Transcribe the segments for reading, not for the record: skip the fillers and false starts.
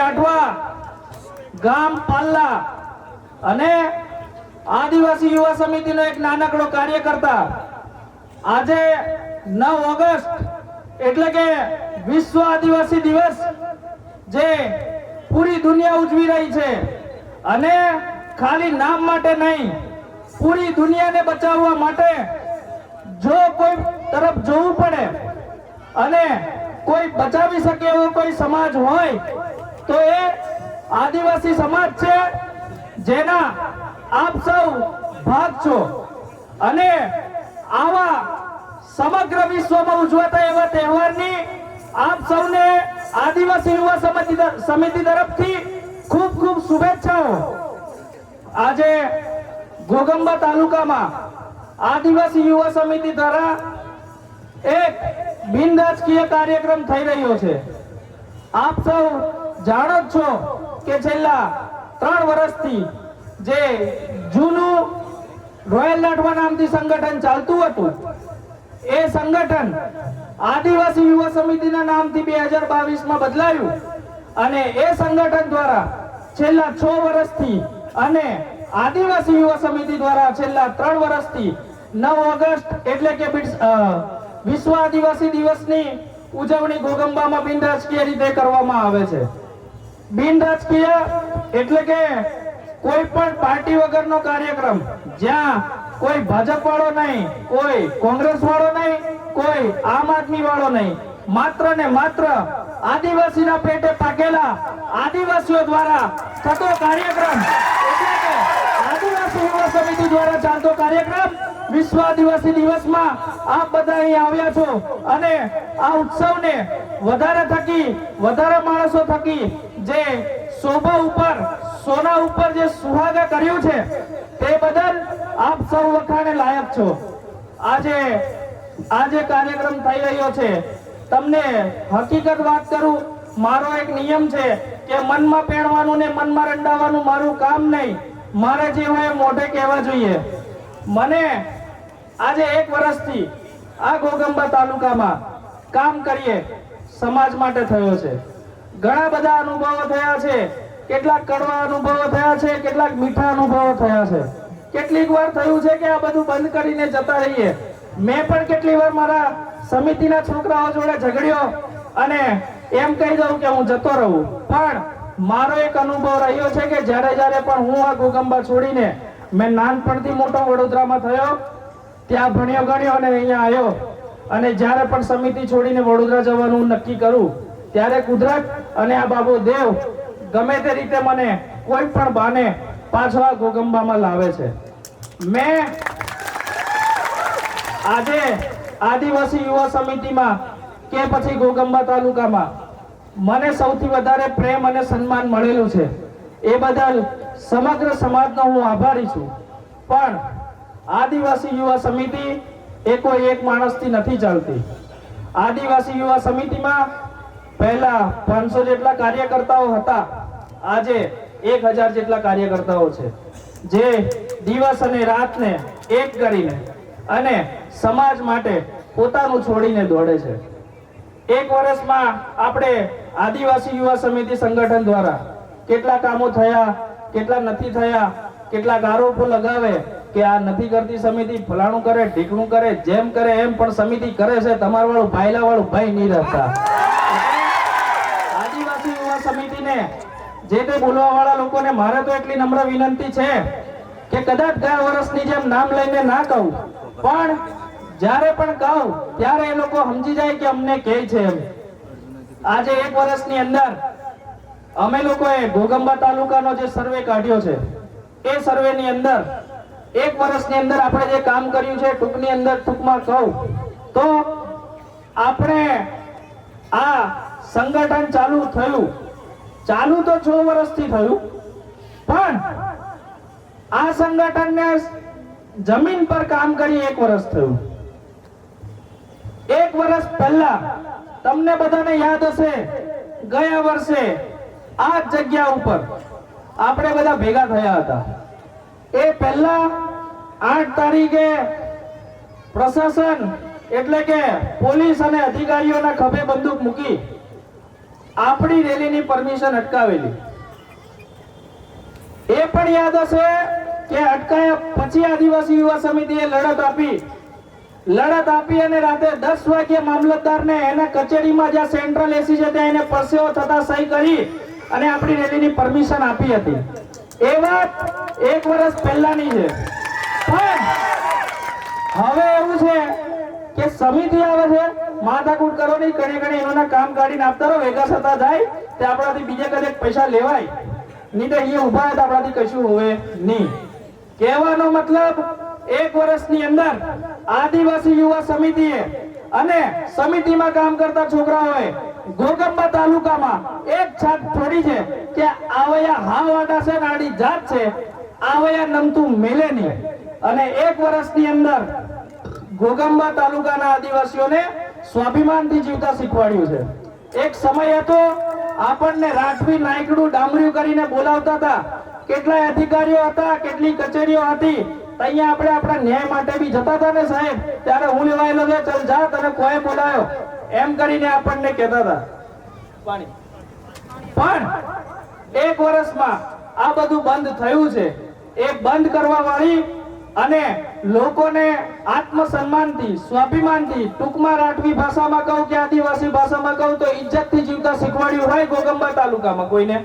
લાઠવા, ગામ પાલ્લા અને આદિવાસી યુવા સમિતિનો એક નાનકડો કાર્યકર્તા આજે 9 ઓગસ્ટ એટલે કે વિશ્વ આદિવાસી દિવસ જે પૂરી દુનિયા ઉજવી રહી છે અને ખાલી નામ માટે નહીં, પૂરી દુનિયાને બચાવવા માટે જો કોઈ તરફ જોવું પડે અને કોઈ બચાવી શકે એવો કોઈ સમાજ હોય તો એ આદિવાસી સમાજ છે, જેના આપ સૌ ભાગ છો. અને આવા સમગ્ર વિશ્વમાં ઉજવાતા એવા તહેવારની આપ સૌને આદિવાસી યુવા સમિતિ તરફથી ખૂબ ખૂબ શુભેચ્છાઓ. આજે ઘોગંબા તાલુકામાં આદિવાસી યુવા સમિતિ દ્વારા એક બિન રાજકીય કાર્યક્રમ થઈ રહ્યો છે. આપ સૌ જાણો જ છો કે છેલ્લા 3 વર્ષથી જે જૂનું રોયલ લાઠવા નામથી સંગઠન ચાલતું હતું, એ સંગઠન આદિવાસી યુવા સમિતિના નામથી 2022માં બદલાયું અને એ સંગઠન દ્વારા છેલ્લા 6 વર્ષથી અને આદિવાસી યુવા સમિતિ દ્વારા છેલ્લા 3 વર્ષથી 9 ઓગસ્ટ એટલે કે વિશ્વ આદિવાસી દિવસની ઉજવણી ઘોગંબામાં બિન રાજકીય રીતે કરવામાં આવે છે. બિન રાજકીય એટલે કે કોઈ પણ પાર્ટી વગરનો કાર્યક્રમ, જ્યાં કોઈ ભાજપ વાળો નહીં, કોઈ કોંગ્રેસ વાળો નહીં, કોઈ આમ આદમી વાળો નહીં, માત્ર ને માત્ર આદિવાસીના પેટે પાકેલા આદિવાસીઓ દ્વારા થતો કાર્યક્રમ એટલે કે આદિવાસી યુવા સમિતિ દ્વારા ચાલતો કાર્યક્રમ વિશ્વ આદિવાસી દિવસમાં આપ બધા અહીં આવ્યા છો અને આ ઉત્સવને વધારે થકી, વધારે માણસો થકી જે શોભા ઉપર, સોના ઉપર જે સુહાગા કર્યું છે તે બદલ આપ સૌ વખાણે લાયક છો. આજે કાર્યક્રમ થઈ રહ્યો છે, તમને હકીકત વાત કરું, મારો એક નિયમ છે કે મનમાં પહેરવાનું ને મનમાં રંડાવવાનું મારું કામ નહીં, મારે જે હોય મોઢે કહેવા જોઈએ. મને આજે 1 વર્ષથી આ ઘોગંબા તાલુકામાં કામ કરીએ સમાજ માટે થયો છે. ઘણા બધા અનુભવો થયા છે, કેટલાક કડવા અનુભવો થયા છે, કેટલાક મીઠા અનુભવો થયા છે. કેટલીક વાર થયું છે કે આ બધું બંધ કરીને જતા રહીએ. મેં પણ કેટલી વાર મારા સમિતિના છોકરાઓ જોડે ઝઘડ્યો અને એમ કહી દઉં કે હું જતો રહું, પણ મારો એક અનુભવ રહ્યો છે કે જ્યારે પણ હું આ ઘોગંબા છોડીને, મેં નાનપણથી મોટો વડોદરામાં થયો, ત્યાં ભણ્યો ગણ્યો અને અહીંયા આવ્યો, અને જ્યારે પણ સમિતિ છોડીને વડોદરા જવાનું નક્કી કરું ત્યારે કુદરત અને આ બાબો દેવ ગમે તે રીતે મને કોઈ પણ બાને પાછો આ ઘોગંબામાં લાવે છે. મેં આજે આદિવાસી યુવા સમિતિમાં કે પછી ઘોગંબા તાલુકામાં મને સૌથી વધારે પ્રેમ અને સન્માન મળેલું છે. એ બદલ સમગ્ર સમાજનો હું આભારી છું. પણ આદિવાસી યુવા સમિતિ એ કોઈ એક માણસથી નથી ચાલતી. આદિવાસી યુવા સમિતિમાં પહેલા 500 જેટલા કાર્યકર્તાઓ હતા, આજે 1000 જેટલા કાર્યકર્તાઓ છે, જે દિવસ અને રાતને એક કરીને અને સમાજ માટે પોતાનું છોડીને દોડે છે. 1 વર્ષમાં આપણે આદિવાસી યુવા સમિતિ સંગઠન દ્વારા કેટલા કામો થયા, કેટલા નથી થયા, કેટલાક આરોપો લગાવે કે આ નથી કરતી સમિતિ, ફલાણું કરે, ઢીકણું કરે, જેમ કરે એમ, પણ સમિતિ કરે છે. તમારા વાળું ભાઈલા વાળું ભાઈ નહીં રહેતા. આદિવાસી યુવા સમિતિને જે તે બોલવા વાળા લોકોને મારે તો એટલી નમ્ર વિનંતી છે કે કદાચ ગયા વર્ષની જેમ નામ લઈને ના કહું, પણ જ્યારે પણ કહું ત્યારે એ લોકો સમજી જાય કે અમને કહે છે એમ. આજે 1 વર્ષની અંદર અમે લોકોએ ઘોગંબા તાલુકાનો જે સર્વે કાઢ્યો છે, એ સર્વેની અંદર 1 વર્ષની અંદર આપણે જે કામ કર્યું છે, ટૂંકમાં કહું તો આપણે આ સંગઠન ચાલુ તો 6 વર્ષથી થયું, પણ આ સંગઠનને જમીન પર કામ કરી 1 વર્ષ થયું. 1 વર્ષ પહેલા તમને બધાને યાદ હશે, ગયા વર્ષે આ જગ્યા ઉપર આપણે બધા ભેગા થયા હતા. એ પહેલા 8 તારીખે પ્રશાસન એટલે કે પોલીસ અને અધિકારીઓના ખભે બંદૂક મૂકી આપણી રેલીની પરમિશન અટકાવેલી. એ પણ યાદ હશે કે અટકાયા પછી આદિવાસી યુવા સમિતિએ લડત આપી અને રાતે 10 વાગ્યે મામલતદારને એના કચેરીમાં જ્યાં સેન્ટ્રલ એસી છે ત્યાં એને પરસેવો થતા સહી કરી અને આપણી રેલીની પરમિશન આપી હતી. એ વાત 1 વર્ષ પહેલાની છે. પણ હવે એવું છે કે સમિતિ આવે છે, માથાકૂટ કરો નહીં, ઘણી એનું કામ કાઢીને આપતા રહો, ભેગા થતા જાય તે આપણાથી બીજે કદે પૈસા લેવાય નહીં, તો અહીંયા ઉભા હતા આપણાથી કશું હોય નહીં. કહેવાનો મતલબ 1 વર્ષની અંદર આદિવાસી યુવા સમિતિએ અને સમિતિમાં કામ કરતા છોકરાઓએ ઘોગંબા તાલુકામાં એક છાપ છોડી છે કે આવયા હાવાડા છે, નાડી જાત છે, આવયા નમતું મેલે નહીં. અને 1 વર્ષની અંદર ઘોગંબા તાલુકાના આદિવાસીઓને સ્વાભિમાનથી જીવતા શીખવાડ્યું છે. એક સમય હતો આપણને રાઠવી નાયકડું ડામર્યું કરીને બોલાવતા હતા, કેટલાય અધિકારીઓ હતા, કેટલી કચેરીઓ હતી, અહીંયા આપણે આપણા ન્યાય માટે બી જતા હતા ને સાહેબ, ત્યારે હું લેવાયેલો છે, ચલ જા, તને કોઈ બોલાયો એમ કરીને આપણને કહેતા હતા. પણ 1 વર્ષમાં આ બધું બંધ થયું છે. એ બંધ કરવા વાળી અને લોકોને આત્મસન્માનથી, સ્વાભિમાનથી, ટૂંકમાં રાઠવી ભાષામાં કહું કે આદિવાસી ભાષામાં કહું તો ઇજ્જતથી જીવતા શીખવાડ્યું હોય ઘોગંબા તાલુકામાં કોઈને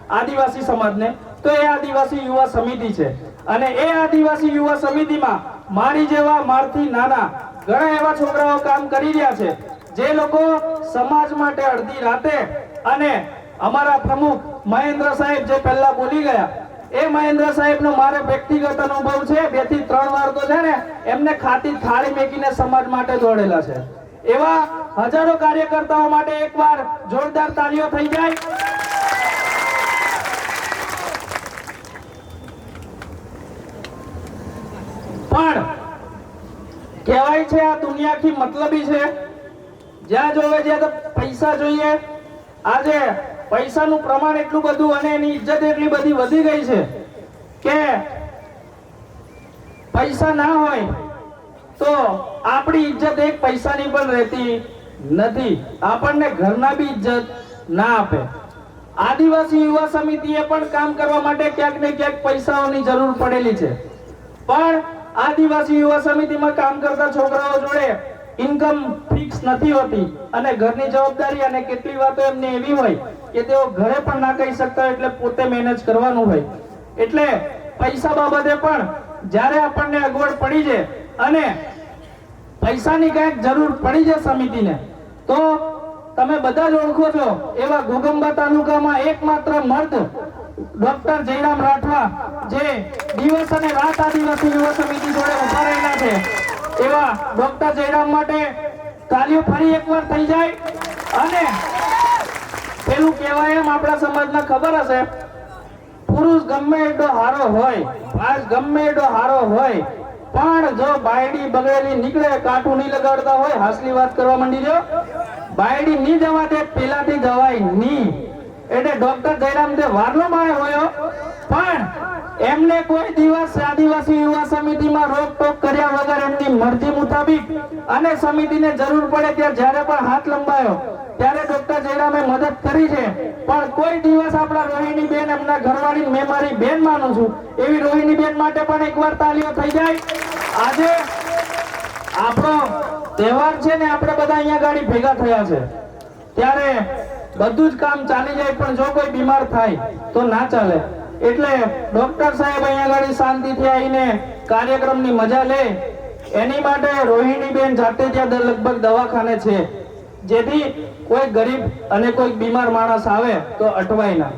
આદિવાસી સમાજને, તો એ આદિવાસી યુવા સમિતિ છે. અને એ આદિવાસી યુવા સમિતિમાં મારી જેવા મારથી નાના ઘણા એવા છોકરાઓ કામ કરી રહ્યા છે, જે લોકો સમાજ માટે અડધી રાતે, અને અમારા પ્રમુખ મહેન્દ્ર સાહેબ જે પહેલા બોલી ગયા, એ મહેન્દ્ર સાહેબનો મારે વ્યક્તિગત અનુભવ છે. 2 થી 3 વાર તો છે ને એમને ખાતી થાળી મેકીને સમાજ માટે દોડેલા છે. એવા હજારો કાર્યકર્તાઓ માટે એકવાર જોરદાર તાળીઓ થઈ જાય. પણ કહેવાય છે આ દુનિયા આખી મતલબી છે, જ્યાં જોવે જ્યાં તો પૈસા જોઈએ. આજે પૈસાનું પ્રમાણ એટલું બધું અને એની ઇજ્જત એટલી બધી વધી ગઈ છે કે પૈસા ના હોય તો આપણી ઇજ્જત એક પૈસાની પણ રહેતી નથી. આપણને ઘરના બી ઇજ્જત ના આપે. આદિવાસી યુવા સમિતિએ પણ કામ કરવા માટે ક્યાંક ને ક્યાંક પૈસાઓની જરૂર પડેલી છે. પણ આદિવાસી યુવા સમિતિમાં કામ કરતા છોકરાઓ જોડે ઇન્કમ ફિક્સ નથી હોતી અને ઘરની જવાબદારી અને કેટલી વાતો એમને એવી હોય કે તેઓ ઘરે પણ ના કહી શકતા, એટલે પોતે મેનેજ કરવાનું હોય. એટલે પૈસા બાબતે પણ જ્યારે આપણને અગવડ પડી છે અને પૈસાની કંઈક જરૂર પડી છે સમિતિને, તો તમે બધા જ ઓળખો છો એવા ઘોગંબા તાલુકામાં એકમાત્ર મર્દ ડોક્ટર જયરામ રાઠવા, જે દિવસ અને રાત આદિવાસી યુવા સમિતિ જોડે ઉભા રહેલા છે, એવા ડોક્ટર જયરામ માટે તાલીઓ ફરી એકવાર થઈ જાય. અને પેલું કહેવાય એમ આપણા સમાજમાં ખબર હશે, પુરુષ ગમે એટલો હારો હોય, ભાસ ગમે એટલો હારો હોય, પણ જો બાયડી બગડેલી નીકળે, કાઠું નહીં લગાડતા હોય, હાસલી વાત કરવા માંડી દો, બાયડી નહીં જવા દે, પેલાથી જવાય નહીં. એટલે ડોક્ટર જયરામ તે વારનો માય હોય, પણ એમને કોઈ દિવસ આદિવાસી યુવા સમિતિમાં રોકટોક કર્યા વગર એમની મરજી મુતાબિક અને સમિતિને જરૂર પડે ત્યારે જ્યારે પણ હાથ લંબાયો ત્યારે ડોક્ટર જયરામે મદદ કરી છે. પણ કોઈ દિવસ આપણા રોહિણી બેન, એમના ઘરવાળી મેં મારી બેન માનું છું એવી રોહિણી બેન માટે પણ એકવાર તાલીઓ થઈ જાય. આજે આપણો તહેવાર છે ને, આપણે બધા અહીંયા ગાડી ભેગા થયા છે, ત્યારે બધું જ કામ ચાલી જાય, પણ જો કોઈ બીમાર થાય તો ના ચાલે. એટલે ડોક્ટર સાહેબ અહીંયા ગાડી શાંતિથી આવીને કાર્યક્રમની મજા લે, એની માટે રોહિણી બેન જાતે ત્યાં લગભગ દવાખાને છે, જેથી કોઈ ગરીબ અને કોઈ બીમાર માણસ આવે તો અટવાય ના.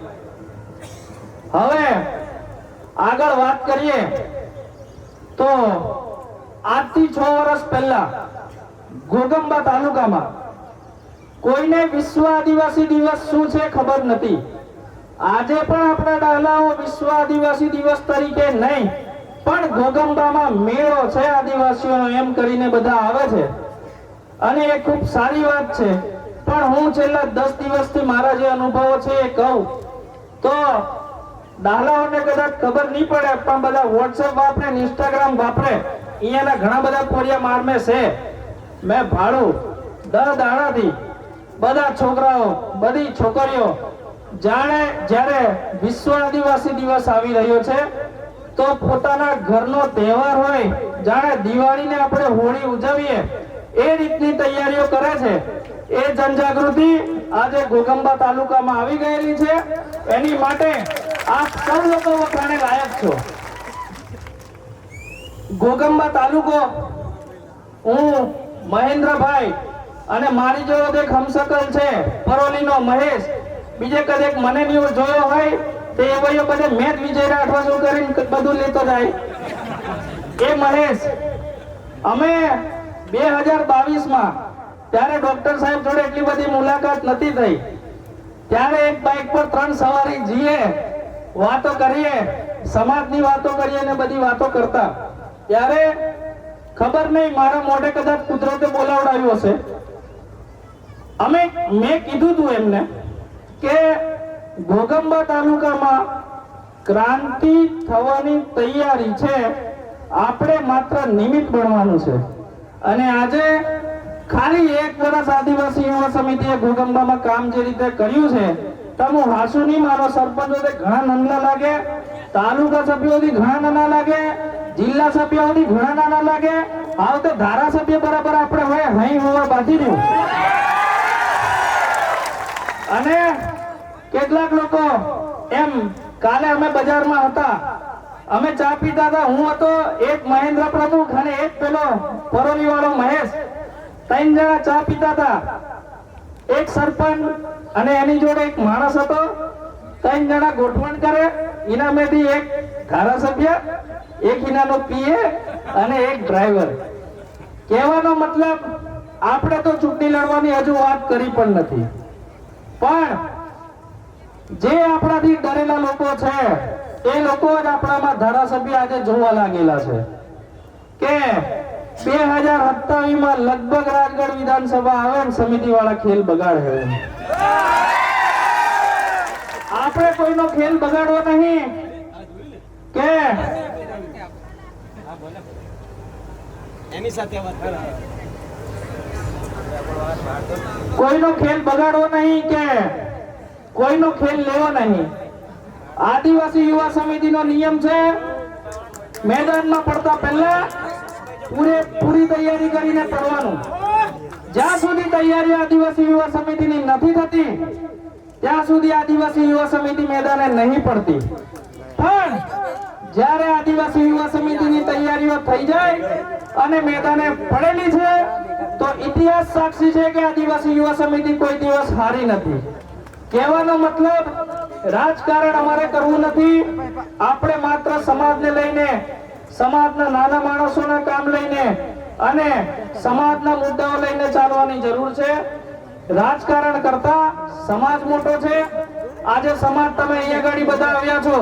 હવે આગળ વાત કરીએ તો આજથી 6 વર્ષ પહેલા ઘોગંબા તાલુકામાં કોઈને વિશ્વ આદિવાસી દિવસ શું છે ખબર નથી. આજે પણ આપણા ડાહલાઓ વિશ્વ આદિવાસી દિવસ તરીકે નહીં, પણ ઘોગંબામાં મેળો છે આદિવાસીઓનો એમ કરીને બધા આવે છે, અને એ ખૂબ સારી વાત છે. પણ હું છેલ્લા 10 દિવસથી મારા જે અનુભવો છે એ કહું તો ડાહલાઓને કદાચ ખબર નહીં પડે, પણ બધા વોટ્સએપ વાપરે, ઇન્સ્ટાગ્રામ વાપરે, અહીંયાના ઘણા બધા કોરિયા મારમે છે. મેં ભાડું 10 દાડાથી બધા છોકરાઓ, બધી છોકરીઓ જ્યારે વિશ્વ આદિવાસી દિવસ આવી રહ્યો છે તો પોતાના ઘરનો તહેવાર હોય, જાણે દિવાળીને આપણે હોળી ઉજવીએ એ રીતની તૈયારીઓ કરે છે. એ જનજાગૃતિ આજે ઘોઘંબા તાલુકામાં આવી ગયેલી છે. એની માટે આપ સૌ લોકો વખાણે લાયક છો. ઘોઘંબા તાલુકો, હું મહેન્દ્રભાઈ અને મારી જેવો એક હમસકલ છે પરોલીનો મહેશ, બીજે કદેક મને ન્યૂઝ જોયો હોય તો એ ભાઈઓ બધે મેં જ વિજય રાઠવા શું કરીને બધું લેતો જાય. એ મહેશ, અમે 2022માં ત્યારે ડોક્ટર સાહેબ જોડે એટલી બધી મુલાકાત નથી થઈ, ત્યારે એક બાઇક પર 3 સવારી જઈએ, વાતો કરીએ, સમાજની વાતો કરીએ ને બધી વાતો કરતા. ત્યારે ખબર નહીં મારા મોઢે કદાચ કુદરતે બોલાવડાવ્યું હશે. મેં કીધું તું એમને કે ઘોઘંબા તાલુકામાં ક્રાંતિ થવાની તૈયારી છે, આપણે માત્ર નિમિત્ત બનવાનું છે. અને આજે ખાલી 1 વર્ષ આદિવાસી યુવા સમિતિએ ઘોઘંબામાં કામ જે રીતે કર્યું છે, તમે હાસુ નહીં મારો. સરપંચો ઘણા નાના લાગે, તાલુકા સભ્યોથી ઘણા નાના લાગે, જિલ્લા સભ્યોથી ઘણા નાના લાગે, આવ તો ધારાસભ્ય બરાબર આપણે હોય હઈ હોવા બાજી રહ્યું. અને કેટલાક લોકો એમ, કાલે અમે બજારમાં હતા, અમે ચા પીતા હતા, હું હતો, એક મહેન્દ્ર પ્રમુખ અને એક પેલો પરોલી વાળો મહેશ, 3 જણા ચા પીતા હતા. એક સરપંચ અને એની જોડે એક માણસ હતો. 3 જણા ગોઠવણ કરે, ઇનામેથી એક ધારાસભ્ય, એક ઇનાનો પીએ અને એક ડ્રાઈવર. કહેવાનો મતલબ આપણે તો ચૂંટણી લડવાની હજુ વાત કરી પણ નથી, પણ જે આપણાથી ડરેલા લોકો છે એ લોકો જ આપણામાં ધારાસભ્ય આજે જોવા લાગેલા છે કે 2027માં લગભગ રાજગઢ વિધાનસભા આવે ને સમિતિ વાળા ખેલ બગાડે. આપણે કોઈનો ખેલ બગાડવો નહીં કે એની સાથે કોઈનો ખેલ બગાડવો નહીં કે કોઈનો ખેલ લેવો નહીં. આદિવાસી યુવા સમિતિનો નિયમ છે, મેદાનમાં પડતા પહેલા પૂરી તૈયારી કરીને પડવાનું. જ્યાં સુધી તૈયારી આદિવાસી યુવા સમિતિની નથી થતી ત્યાં સુધી આદિવાસી યુવા સમિતિ મેદાને નહીં પડતી. પણ જ્યારે આદિવાસી યુવા સમિતિની તૈયારીઓ થઈ જાય અને મેદાને પડેલી છે તો ઇતિહાસ સાક્ષી છે કે આદિવાસી યુવા સમિતિ કોઈ દિવસ હારી નથી. કહેવાનો મતલબ રાજકારણ અમારે કરવું નથી, આપણે માત્ર સમાજને લઈને, સમાજના નાના માણસોના કામ લઈને અને સમાજના મુદ્દાઓ લઈને ચાલવાની જરૂર છે. રાજકારણ કરતા સમાજ મોટો છે. આજે સમાજ તમે અહીંયા ગાડી બધા આવ્યા છો,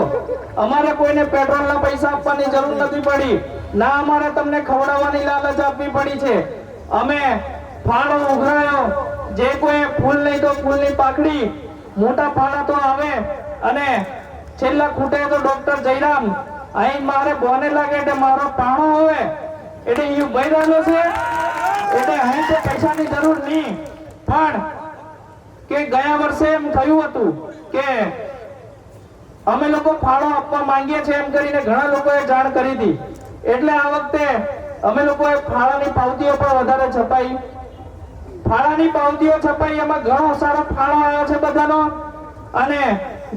અમારે કોઈને પેટ્રોલના પૈસા આપવાની જરૂર નથી પડી, ના અમારે તમને ખવડાવવાની લાલચ આપવી પડી છે. અમે ફાળો ઉઘરાયો, જે કોઈ ફૂલ નહીં તો ફૂલની પાકડી, મોટા ફાળા તો આવે અને છેલ્લા ખૂટે તો ડોક્ટર જયરામ અહીં મારે બોને લાગે એટલે મારો પાણો હોય એટલે એ બૈરાનો છે, એટલે અહીં તો પૈસાની જરૂર નહીં. પણ કે ગયા વર્ષે એમ થયું હતું કે અમે લોકો ફાળો આપવા માંગીએ છીએ એમ કરીને ઘણા લોકોએ જાણ કરી હતી, એટલે આ વખતે અમે લોકોએ ફાળાની પાવતીઓ પણ વધારે છપાઈ. ફાળાની પાવતીઓ છપાઈ, એમાં ઘણો સારો ફાળો આવ્યો છે બધાનો. અને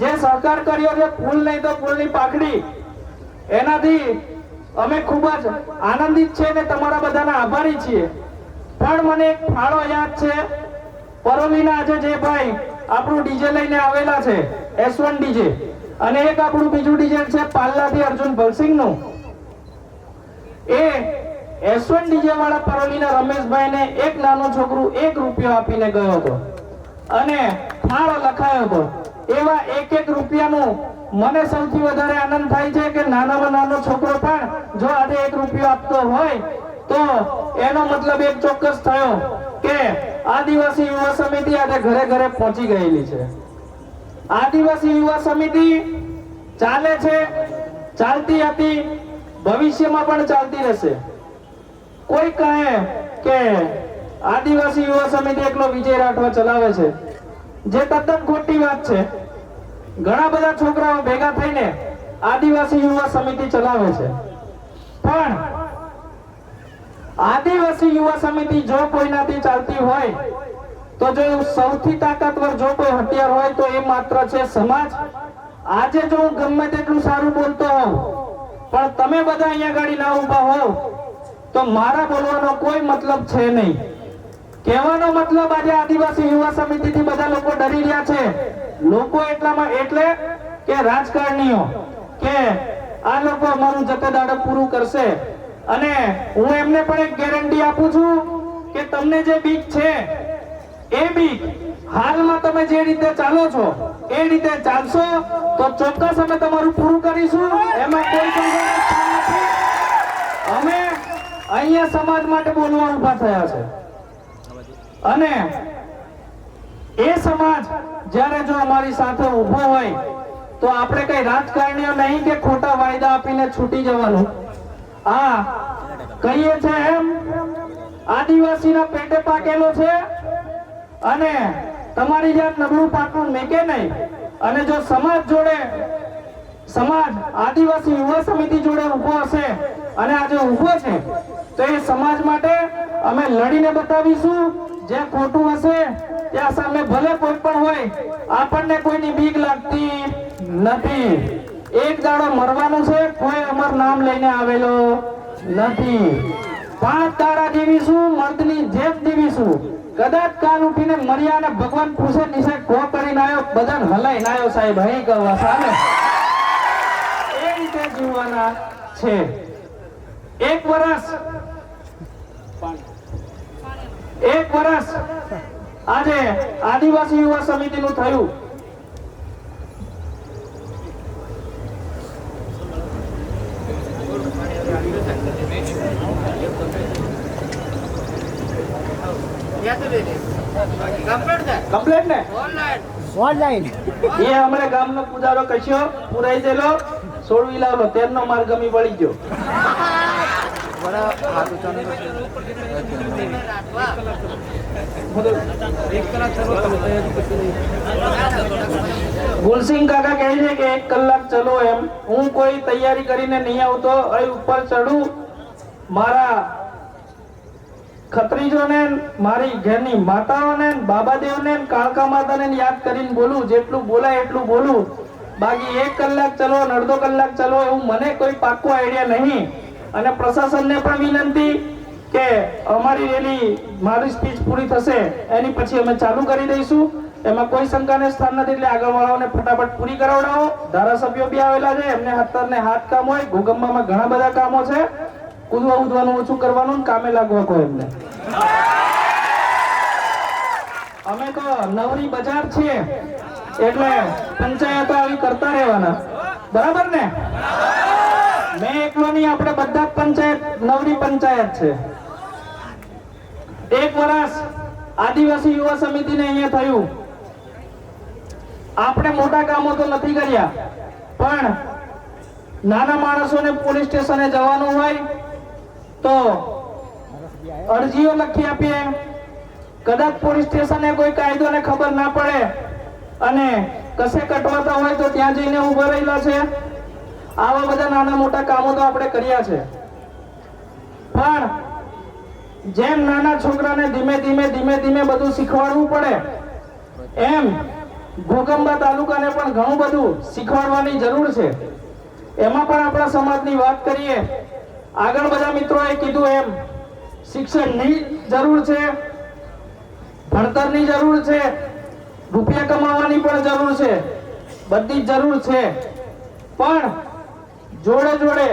જે સહકાર કર્યો છે ફૂલ નહીં તો ફૂલની પાકડી, એનાથી અમે ખૂબ જ આનંદિત છે ને તમારા બધાના આભારી છીએ. પણ મને એક ફાળો યાદ છે, પરોલીના આજે જે ભાઈ આપણું ડીજે લઈને આવેલા છે, S1 ડીજે, અને એક આપણું બીજું ડીજે છે પાલ્લાથી અર્જુન ભલસિંહનું. એ S1 ડીજે વાળા પરોલીના રમેશભાઈને એક નાનો છોકરું 1 રૂપિયો આપીને ગયો હતો અને ફાળો લખાયો હતો. એવા 1 રૂપિયાનું મને સૌથી વધારે આનંદ થાય છે કે નાનામાં નાનો છોકરો પણ જો આજે 1 રૂપિયો આપતો હોય તો એનો મતલબ એક ચોક્કસ થયો કે આદિવાસી યુવા સમિતિ આજે ઘરે ઘરે પહોંચી ગયેલી છે. આદિવાસી યુવા સમિતિ ચાલે છે, ચાલતી હતી, ભવિષ્યમાં પણ ચાલતી રહેશે. કોઈ કહે કે આદિવાસી યુવા સમિતિ એકલો વિજય રાઠવા ચલાવે છે, જે તદ્દન ખોટી વાત છે. ઘણા બધા છોકરાઓ ભેગા થઈને આદિવાસી યુવા સમિતિ ચલાવે છે, પણ આદિવાસી યુવા સમિતિ જો કોઈનાથી ચાલતી હોય તો જો સૌથી તાકાતવર જો કોઈ હથિયાર હોય તો એ માત્ર છે સમાજ. આજે જો હું ગમે તેટલું સારું બોલતો હોઉં પણ તમે બધા અહીંયા ગાડી ના ઊભા હોવ તો મારા બોલવાનો કોઈ મતલબ છે નહીં. કહેવાનો મતલબ આજે આદિવાસી યુવા સમિતિથી બધા લોકો ડરી રહ્યા છે. લોકો એટલામાં એટલે કે રાજકારણીઓ કે આ લોકો અમારું જતેદાડો પૂરું કરશે, અને હું એમને પણ એક ગેરંટી આપું છું કે તમને જે બીક છે એ બીક હાલમાં તમે જે રીતે ચાલો છો એ રીતે ચાલશો તો ચોક્કસ અમે તમારું પૂરું કરીશું. એમાં કોઈ સંદેહ નથી. અમે અહીંયા સમાજ માટે બોલવા ઊભા થયા છે, અને એ સમાજ જ્યારે જો અમારી સાથે ઊભો હોય તો આપણે કઈ રાજકારણીઓ નહીં કે ખોટા વાયદા આપીને છૂટી જવાનું. આ કહીએ છે એમ આદિવાસીના પેટે પાકેલો છે, અને તમારી જેમ નબળું પાકું મેકે નહીં. અને જો સમાજ આદિવાસી યુવા સમિતિ જોડે ઊભો હશે અને આજે ઊભો છે તો એ સમાજ માટે અમે લડીને બતાવીશું. જે ખોટું હશે ત્યાં સામે ભલે કોઈ પણ હોય, આપણને કોઈની બીક લાગતી નથી. એક દાડો મરવાનું છે, કોઈ અમર નામ લઈને આવેલો નથી. 5 દાડા જીવીશું, મર્દની જેમ જીવીશું. કદાચ કાલ ઉઠીને મર્યા અને ભગવાન પૂછે નિશે કો કરીને આવ્યો, બધાને હલાઈને આવ્યો સાહેબ, અહીં કહવા સામે એ રીતે જીવવાના છે. 1 વર્ષ આજે આદિવાસી યુવા સમિતિનું થયું. કમ્પ્લીટ ને ઓનલાઈન એ હમણે ગામનો પૂજારો કશ્યો પુરાઈ દેલો, સોળવી લાવલો, તેરનો માર્ગ ગમી વળી ગયો. ગુલસિંહ કાકા કહે છે કે 1 કલાક ચલો એમ. હું કોઈ તૈયારી કરીને નહીં આવતો, અહીં ઉપર ચડું, મારા ખત્રીજોને, મારી ઘરની માતાઓને, બાબાદેવને, કાળકા માતાને યાદ કરીને બોલું. જેટલું બોલાય એટલું બોલું. બાકી 1 કલાક ચલો, અડધો કલાક ચલો એવું મને કોઈ પાક્કો આઈડિયા નહીં. અને પ્રશાસનને પણ વિનંતી કે અમારી રેલી, મારી સ્પીચ પૂરી થશે એની પછી અમે ચાલુ કરી દઈશું. એમાં કોઈ શંકાને સ્થાન નથી, એટલે આગળવાળાઓને ફટાફટ પૂરી કરાવડાવો. ધારાસભ્યો બી આવેલા છે, એમને હાથ કામ હોય. ભૂગંબામાં ઘણા બધા કામો છે. કૂદવા ઉદવાનું ઓછું કરવાનું, કામે લાગવા કોઈ એમને. અમે તો નવરી બજાર છીએ એટલે પંચાયતો આવી કરતા રહેવાના, બરાબર ને? મેં એકલો નહીં, આપણે બધા પંચાયત નવરી પંચાયત છે. 1 વર્ષ આદિવાસી યુવા સમિતિને અહીંયા થયું. આપણે મોટા કામો તો નથી કર્યા, પણ નાના માણસોને પોલીસ સ્ટેશને જવાનું હોય તો અરજીઓ લખી આપીએ. કદાચ પોલીસ સ્ટેશને કોઈ કાયદોને ખબર ના પડે અને કસે કટવાતા હોય તો ત્યાં જઈને ઉભા રહેલા છે. આવા બધા નાના મોટા કામો તો આપણે કર્યા છે, પણ જેમ નાના છોકરાને ધીમે ધીમે બધું શીખવાડવું પડે એમ ઘોગંબા તાલુકાને પણ ઘણું બધું શીખવાડવાની જરૂર છે. એમાં પણ આપણા સમાજની વાત કરીએ, આગળ બધા મિત્રોએ કીધું એમ શિક્ષણની જરૂર છે, ભણતરની જરૂર છે, રૂપિયા કમાવાની પણ જરૂર છે, બધી જ જરૂર છે. પણ જોડે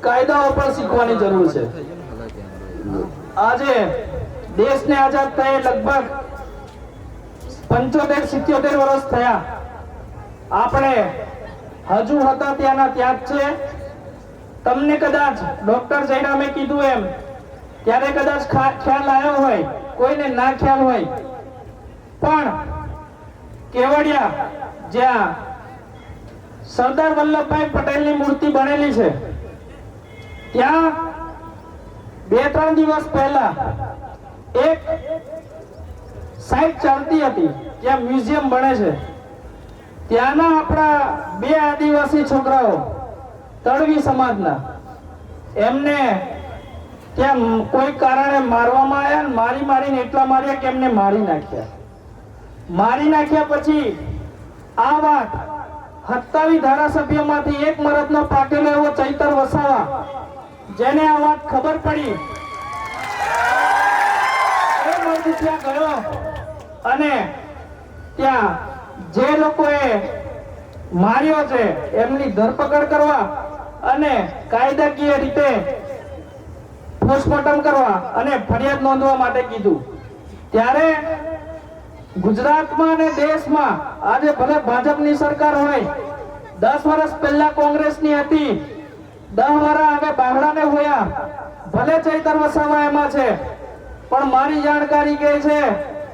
કાયદાઓ પણ શીખવાની જરૂર છે. આજે દેશને આઝાદ થયે લગભગ 75-77 વર્ષ થયા. આપણે હજુ હતા ત્યાંના ત્યાં જ છે. તમને કદાચ ડોક્ટર જયરામે કીધું એમ ત્યારે કદાચ ખ્યાલ આવ્યો હોય, કોઈને ના ખ્યાલ હોય, પણ કેવડિયા જ્યાં સરદાર વલ્લભભાઈ પટેલની મૂર્તિ બનેલી છે ત્યાં 2-3 દિવસ પહેલા એક સાઇટ ચાલતી હતી, જ્યાં મ્યુઝિયમ બને છે. ત્યાંના આપણા 2 આદિવાસી છોકરાઓ તળવી સમાજના, એમને ત્યાં કોઈ કારણે મારવામાં આવ્યા. મારીને એટલા માર્યા કે એમને મારી નાખ્યા. પછી આ વાત 27 ધારાસભ્યોમાંથી એક મરદનો પાટેલો એવો ચૈતર વસાવા, જેને આ વાત ખબર પડી, એ મરદ ત્યાં ગયો અને ત્યાં જે લોકોએ માર્યો છે એમની ધરપકડ કરવા અને કાયદાકીય રીતે પોસ્ટમોર્ટમ કરવા અને ફરિયાદ નોંધવા માટે કીધું. ત્યારે ગુજરાતમાં અને દેશમાં આજે ભલે ભાજપની સરકાર હોય, 10 વર્ષ પહેલા કોંગ્રેસની હતી, 10 વર્ષ હવે બાહડાને હોયા, ભલે ચૈતર વસાવા એમાં છે, પણ મારી જાણકારી કહે છે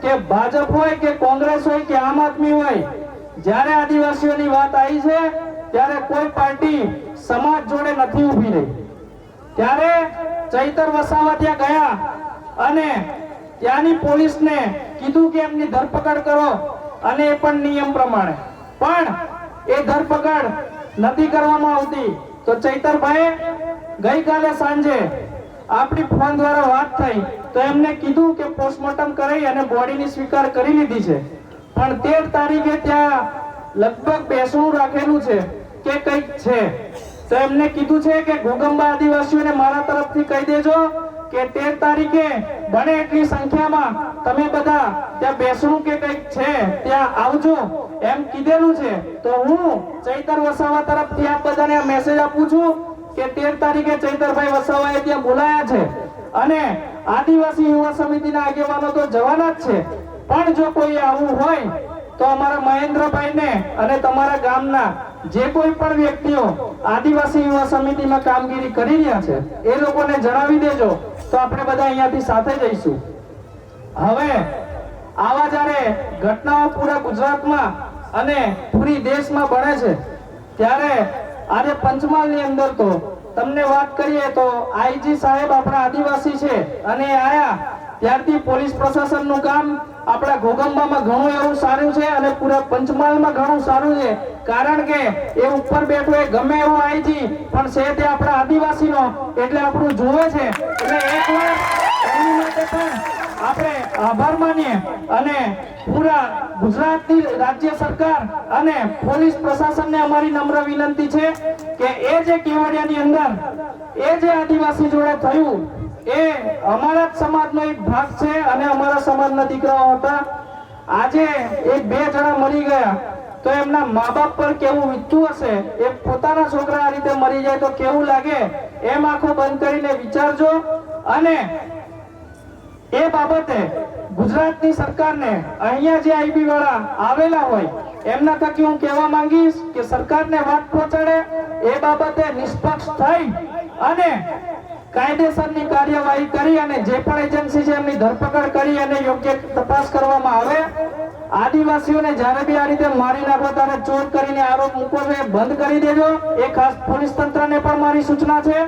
કે ભાજપ હોય કે કોંગ્રેસ હોય કે આમ આદમી હોય, જ્યારે આદિવાસીઓની વાત આવી છે ત્યારે કોઈ પાર્ટી સમાજ જોડે નથી ઊભી રહી. ત્યારે ચૈતર વસાવા ત્યાં ગયા અને ત્યાંની પોલીસને કીધું કે એમની ધરપકડ કરો, અને એ પણ નિયમ પ્રમાણે, પણ એ ધરપકડ નથી કરવામાં આવતી. તો ચૈતરભાઈ ગઈકાલે સાંજે આપણી ફોન દ્વારા વાત થઈ તો એમને કીધું કે પોસ્ટમોર્ટમ કરી અને બોડીની સ્વીકાર કરી લીધી છે, પણ 13 તારીખે ત્યાં લગભગ બેસણું રાખેલું છે કે કંઈક છે. તો એમને કીધું છે કે ઘોગંબા આદિવાસીઓને મારા તરફથી કહી દેજો કે 13 તારીખે બને એટલી સંખ્યામાં તમે બધા ત્યાં બેસણું કે કંઈક છે ત્યાં આવજો એમ કીધેલું છે. તો હું ચૈતર વસાવા તરફથી આપ બધાને આ મેસેજ આપું છું કે 13 તારીખે ચૈતરભાઈ વસાવાએ ત્યાં બોલાયા છે અને આદિવાસી યુવા સમિતિના આગેવાનો તો જવાના જ છે, પણ જો કોઈ આવું હોય તો અમારા મહેન્દ્રભાઈને અને તમારા ગામના જે કોઈ પણ વ્યક્તિઓ આદિવાસી યુવા સમિતિમાં કામગીરી કરી રહ્યા છે એ લોકોને જણાવી દેજો, તો આપણે બધા અહીંયાથી સાથે જઈશું. હવે આવા જ્યારે ઘટનાઓ પૂરા ગુજરાતમાં અને પૂરી દેશમાં બને છે, ત્યારે આજે પંચમહાલની અંદર તો તમને વાત કરીએ તો આઈજી સાહેબ આપણા આદિવાસી છે અને આયા ત્યારથી પોલીસ પ્રશાસનનું કામ આપણા ઘોગંબામાં ઘણું એવું સારું છે અને પૂરા પંચમહાલમાં ઘણું સારું છે. કારણ કે એ ઉપર બેઠો એ ગમે એવો આઈજી પણ છે તે આપણા આદિવાસીનો, એટલે આપણું જોવે છે. એટલે એકવાર એની માટે પણ આપણે આભાર માનીએ અને પૂરા ગુજરાતની રાજ્ય સરકાર અને પોલીસ પ્રશાસનને અમારી નમ્ર વિનંતી છે કે એ જે કેવડિયાની અંદર એ જે આદિવાસી જોડે થયું એ અમારા જ સમાજનો એક ભાગ છે અને અમારા સમાજના દીકરાઓ હતા. આજે એક 2 જણા મરી ગયા તો એમના મા બાપ પર કેવું વીતતું હશે, એ પોતાના છોકરા આ રીતે મરી જાય તો કેવું લાગે, એમ આંખો બંધ કરીને વિચારજો. અને એ બાબતે ગુજરાતની સરકારને અહીંયા જે આઈબી વાળા આવેલા હોય એમના થકી હું કહેવા માંગીશ કે સરકારને વાત પહોંચાડે, એ બાબતે નિષ્પક્ષ થઈ અને કાયદેસરની કાર્યવાહી કરી અને જે પણ એજન્સી છે એમની ધરપકડ કરી અને યોગ્ય તપાસ કરવામાં આવે. આદિવાસીઓને જ્યારે બી આ રીતે મારી નાખો ત્યારે ચોર કરીને આરોપ મૂકવો એ બંધ કરી દેજો, એ ખાસ પોલીસ તંત્રને પણ મારી સૂચના છે.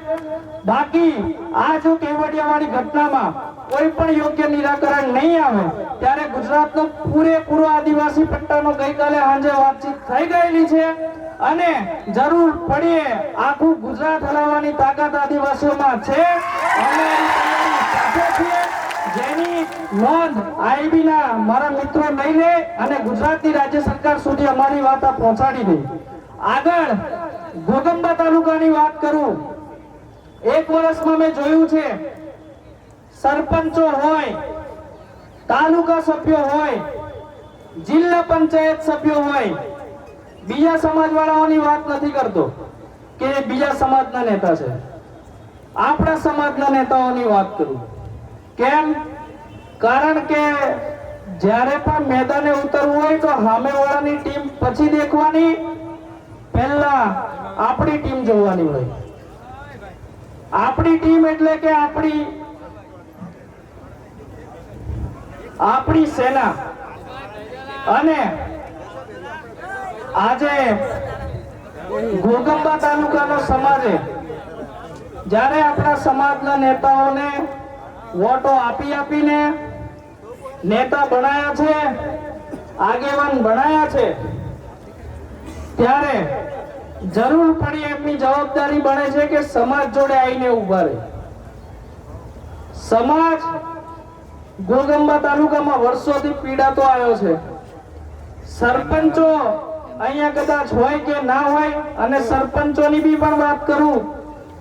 બાકી આ જો કેવડિયાવાળી ઘટનામાં કોઈ પણ યોગ્ય નિરાકરણ નહીં આવે ત્યારે ગુજરાતનો પૂરેપૂરો આદિવાસી પટ્ટાનો ગઈકાલે સાંજે વાતચીત થઈ ગયેલી છે અને જરૂર પડીએ આખું ગુજરાત હલાવવાની તાકાત આદિવાસીઓમાં છે. જેની નોંધ આઈબીના મારા મિત્રો લઈ લે અને ગુજરાતની રાજ્ય સરકાર સુધી અમારી વાત પહોંચાડી દે. આગળ ઘોગંબા તાલુકાની વાત કરું, 1 વર્ષમાં મેં જોયું છે સરપંચો હોય, તાલુકા સભ્યો હોય, જિલ્લા પંચાયત સભ્યો હોય, બીજા સમાજવાળાઓની વાત નથી કરતો કે બીજા સમાજના નેતા છે, આપણા સમાજના નેતાઓની વાત કરું. કેમ? કારણ કે જ્યારે પણ મેદાને ઉતરવું હોય તો સામેવાળાની ટીમ પછી દેખવાની, પહેલા આપણી ટીમ જોવાની હોય. આપણી ટીમ એટલે કે આપણી સેના. અને આજે ઘોગંબા તાલુકાનો સમાજે જ્યારે આપણા સમાજના નેતાઓને વોટો આપી આપીને નેતા બનાયા છે, આગેવાન બનાયા છે, ત્યારે જરૂર પડી એમની જવાબદારી બને છે કે સમાજ જોડે આવીને ઉભા રહે. સમાજ ઘોગંબા તાલુકામાં વર્ષોથી પીડાતો આવ્યો છે. સરપંચો અહીંયા કદાચ હોય કે ના હોય, અને સરપંચોની બી પણ વાત કરું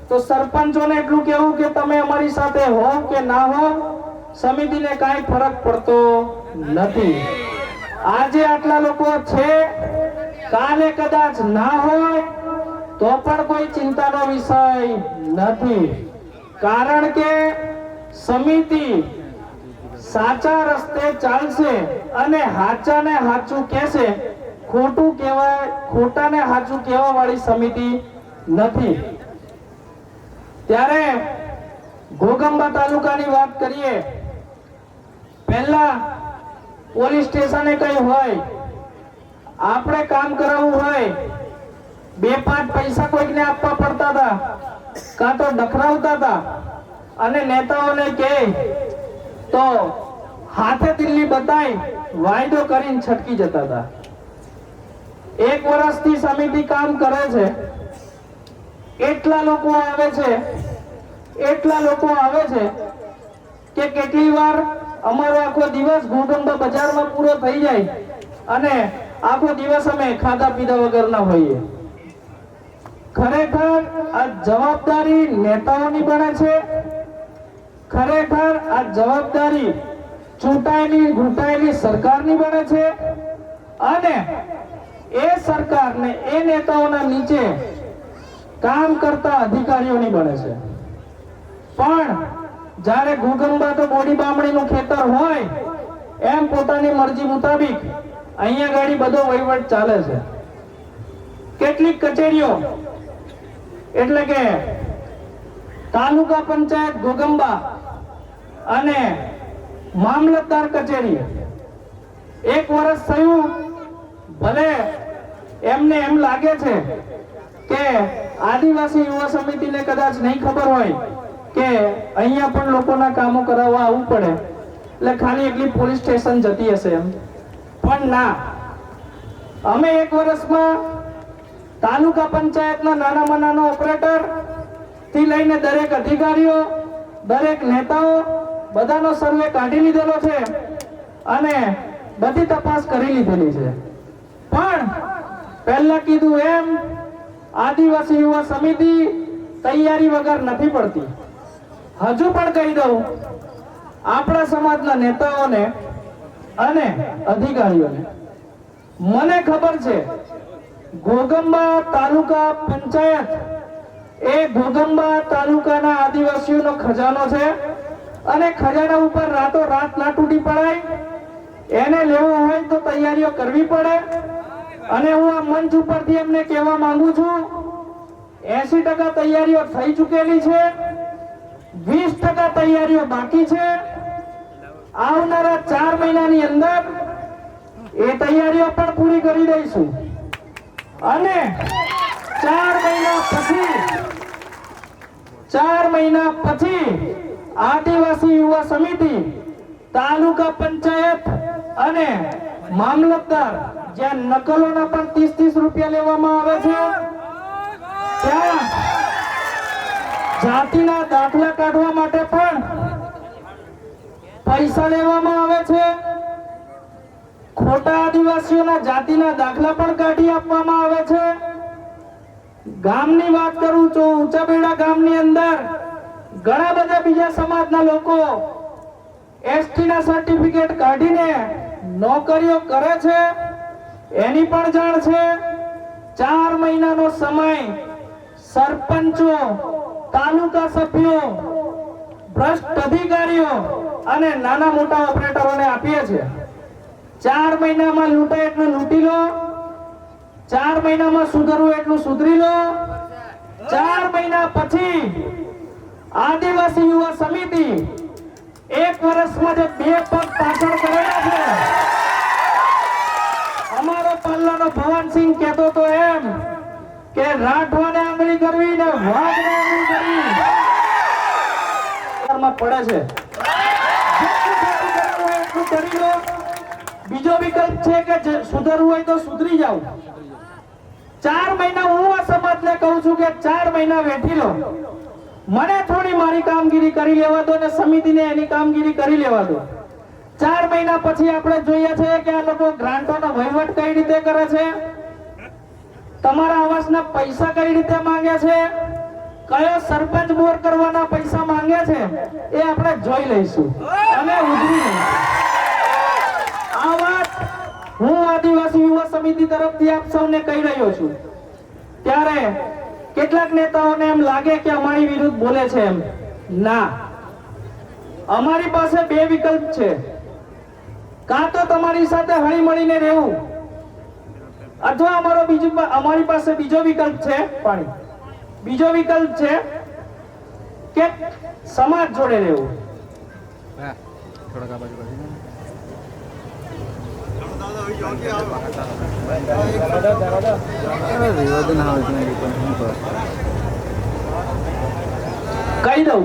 તો સરપંચોને એટલું કહેવું કે તમે અમારી સાથે હો કે ના હો, સમિતિને કાંઈ ફરક પડતો નથી. આજે આટલા લોકો છે, કાલે કદાચ ના હોય તો પણ કોઈ ચિંતાનો વિષય નથી. કારણ કે સમિતિ સાચા રસ્તે ચાલશે અને હાચાને હાચું કહેશે. ખોટું કહેવાય, ખોટાને હાચું કહેવા વાળી સમિતિ નથી. ત્યારે ઘોગંબા તાલુકાની વાત કરીએ, પહેલા પોલીસ સ્ટેશને કઈ હોય, આપણે કામ કરાવવું હોય, 2-5 પૈસા કોઈને આપવા પડતા હતા, કાં તો ડખરાવતા હતા, અને નેતાઓને કહે તો હાથે દિલ્હી બતાવી વાયદો કરીને છટકી જતા હતા. 1 વર્ષથી સમિતિ કામ કરે છે. એટલા લોકો આવે છે કે કેટલી વાર અમારો આખો દિવસ ઘોગંબા બજારમાં પૂરો થઈ જાય અને આખો દિવસ અમે ખાધા પીધા વગરના હોઈએ. ખરેખર આ જવાબદારી નેતાઓની બને છે. ખરેખર આ જવાબદારી ચૂંટાયેલી ઘૂંટાયેલી સરકારની બને છે, અને એ સરકારને એ નેતાઓના નીચે કામ કરતા અધિકારીઓની બને છે. પણ જ્યારે ઘોગંબા તો બોડી બામણીનું ખેતર હોય એમ પોતાની મરજી મુતાબિક અહીંયા ગાડી બધો વહીવટ ચાલે છે. કેટલીક કચેરીઓ એટલે કે તાલુકા પંચાયત ઘોગંબા અને મામલતદાર કચેરી 1 વર્ષ થયું, ભલે એમને એમ લાગે છે કે આદિવાસી યુવા સમિતિને કદાચ નહીં ખબર હોય કે અહીંયા પણ લોકોના કામો કરાવવા આવવું પડે, એટલે ખાલી એકલી પોલીસ સ્ટેશન જતી હશે એમ. પણ ના, અમે 1 વર્ષમાં તાલુકા પંચાયતના નાનામાં નાનો ઓપરેટર થી લઈને દરેક અધિકારીઓ, દરેક નેતાઓ બધાનો સર્વે કાઢી લીધેલો છે અને બધી તપાસ કરી લીધેલી છે. પણ પહેલા કીધું એમ આદિવાસી યુવા સમિતિ તૈયારી વગર નથી પડતી. હજુ પણ કહી દઉં, આપણા સમાજના નેતાઓને અને અધિકારીઓને, મને ખબર છે ઘોગંબા તાલુકા પંચાયત એ ઘોગંબા તાલુકાના આદિવાસીઓનો ખજાનો છે, અને ખજાના ઉપર રાતો રાત ના તૂટી પડાય. એને લેવો હોય તો તૈયારીઓ કરવી પડે. અને હું આ મંચ ઉપરથી એમને કહેવા માંગુ છું, 80% તૈયારીઓ થઈ ચૂકેલી છે, 20% તૈયારીઓ બાકી છે. આવનારા 4 મહિનાની અંદર એ તૈયારીઓ પણ પૂરી કરી દઈશું. અને 4 મહિના પછી આદિવાસી યુવા સમિતિ, તાલુકા પંચાયત અને મામલતદાર, જ્યાં નકલોના પણ 30-30 રૂપિયા લેવામાં આવે છે, ત્યાં જાતિના દાખલા કાઢવા માટે પણ પૈસા લેવામાં આવે છે. ખોટા આદિવાસીઓના જાતિના દાખલા પણ કાઢી આપવામાં આવે છે. ગામની વાત કરું તો ઊંચાબેડા ગામની અંદર ઘણા બધા બીજા સમાજના લોકો એસટી ના સર્ટિફિકેટ કાઢીને નોકરીઓ કરે છે, એની પણ જાણ છે. 4 મહિનાનો સમય સરપંચો, તાલુકા સભ્યો, ભ્રષ્ટ અધિકારીઓ અને નાના મોટા ઓપરેટરોને આપીએ છીએ. 4 મહિનામાં લૂંટાય એટલું લૂંટી લો, 4 મહિનામાં સુધરવું એટલું સુધરી લો. 4 મહિના પછી આદિવાસી યુવા સમિતિ 1 વર્ષમાં જે 2 પગ પાછળ કરેલા છે, અમારો પલ્લાનો ભવનસિંહ કહેતો તો એમ કે રાઠવાને આંગળી કરવી ને વાઘને આંગળી કરવી પડે છે. કરી લો, બીજો વિકલ્પ છે કે સુધરવું હોય તો સુધરી જાવ. 4 મહિના હું આ સમાજને કહું છું કે 4 મહિના વેઠી લો, મને થોડી મારી કામગીરી કરી લેવા દો ને સમિતિને એની કામગીરી કરી લેવા દો. 4 મહિના પછી આપણે જોઈએ છે કે આ લોકો ગ્રાન્ટોનો વહીવટ કઈ રીતે કરે છે, તમારા આવાસના પૈસા કઈ રીતે માંગે છે, કયો સરપંચ બોર કરવાના પૈસા માંગે છે, એ આપણે જોઈ લઈશું અને ઉજવી લઈશું. આ વાત હું આદિવાસી યુવા સમિતિ તરફથી આપ સૌને કહી રહ્યો છું. ત્યારે કેટલાક નેતાઓને એમ લાગે કે અમારી વિરુદ્ધ બોલે છે, એમ ના, અમારી પાસે 2 વિકલ્પ છે. કાં તો તમારી સાથે હળી મળીને રહેવું, અથવા અમારી પાસે બીજો વિકલ્પ છે, પાણી બીજો વિકલ્પ છે કે સમાજ જોડે રહેવું. કહી દઉં,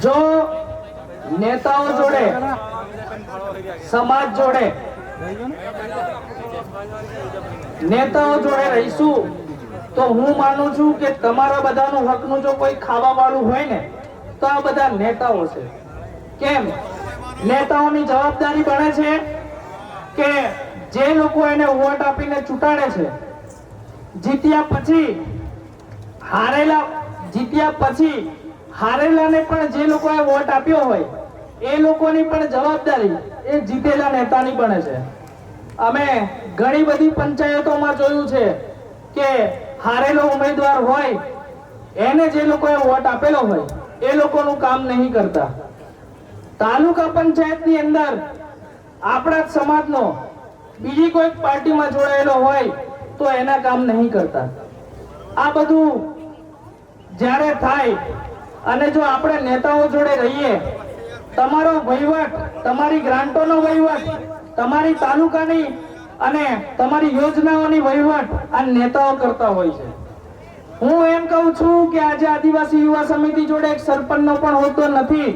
જો નેતાઓ જોડે, સમાજ જોડે, નેતાઓ જોડે રહીશું તો હું માનું છું કે તમારા બધાનું હકનું જો કોઈ ખાવા વાળું હોય ને તો આ બધા નેતાઓ છે. કેમ? નેતાઓની જવાબદારી બને છે કે જે લોકો એને વોટ આપીને ચૂંટાડે છે, જીત્યા પછી હારેલાને પણ જે લોકોએ વોટ આપ્યો હોય એ લોકોની પણ જવાબદારી એ જીતેલા નેતાની બને છે. અમે ઘણી બધી પંચાયતોમાં જોયું છે કે હારેલો ઉમેદવાર હોય એને જે લોકોએ વોટ આપેલો હોય એ લોકોનું કામ નહીં કરતા. તાલુકા પંચાયતની અંદર આપણા જ સમાજનો બીજી કોઈ પાર્ટીમાં જોડાયેલો હોય તો એના કામ નહીં કરતા. આ બધું જ્યારે થાય અને જો આપણે નેતાઓ જોડે રહીએ, તમારો વહીવટ, તમારી ગ્રાન્ટોનો વહીવટ, તમારી તાલુકાની અને તમારી યોજનાઓની વહીવટ આ નેતાઓ કરતા હોય છે. હું એમ કહું છું કે આજે આદિવાસી યુવા સમિતિ જોડે એક સરપંચનો પણ હોદ્દો નથી.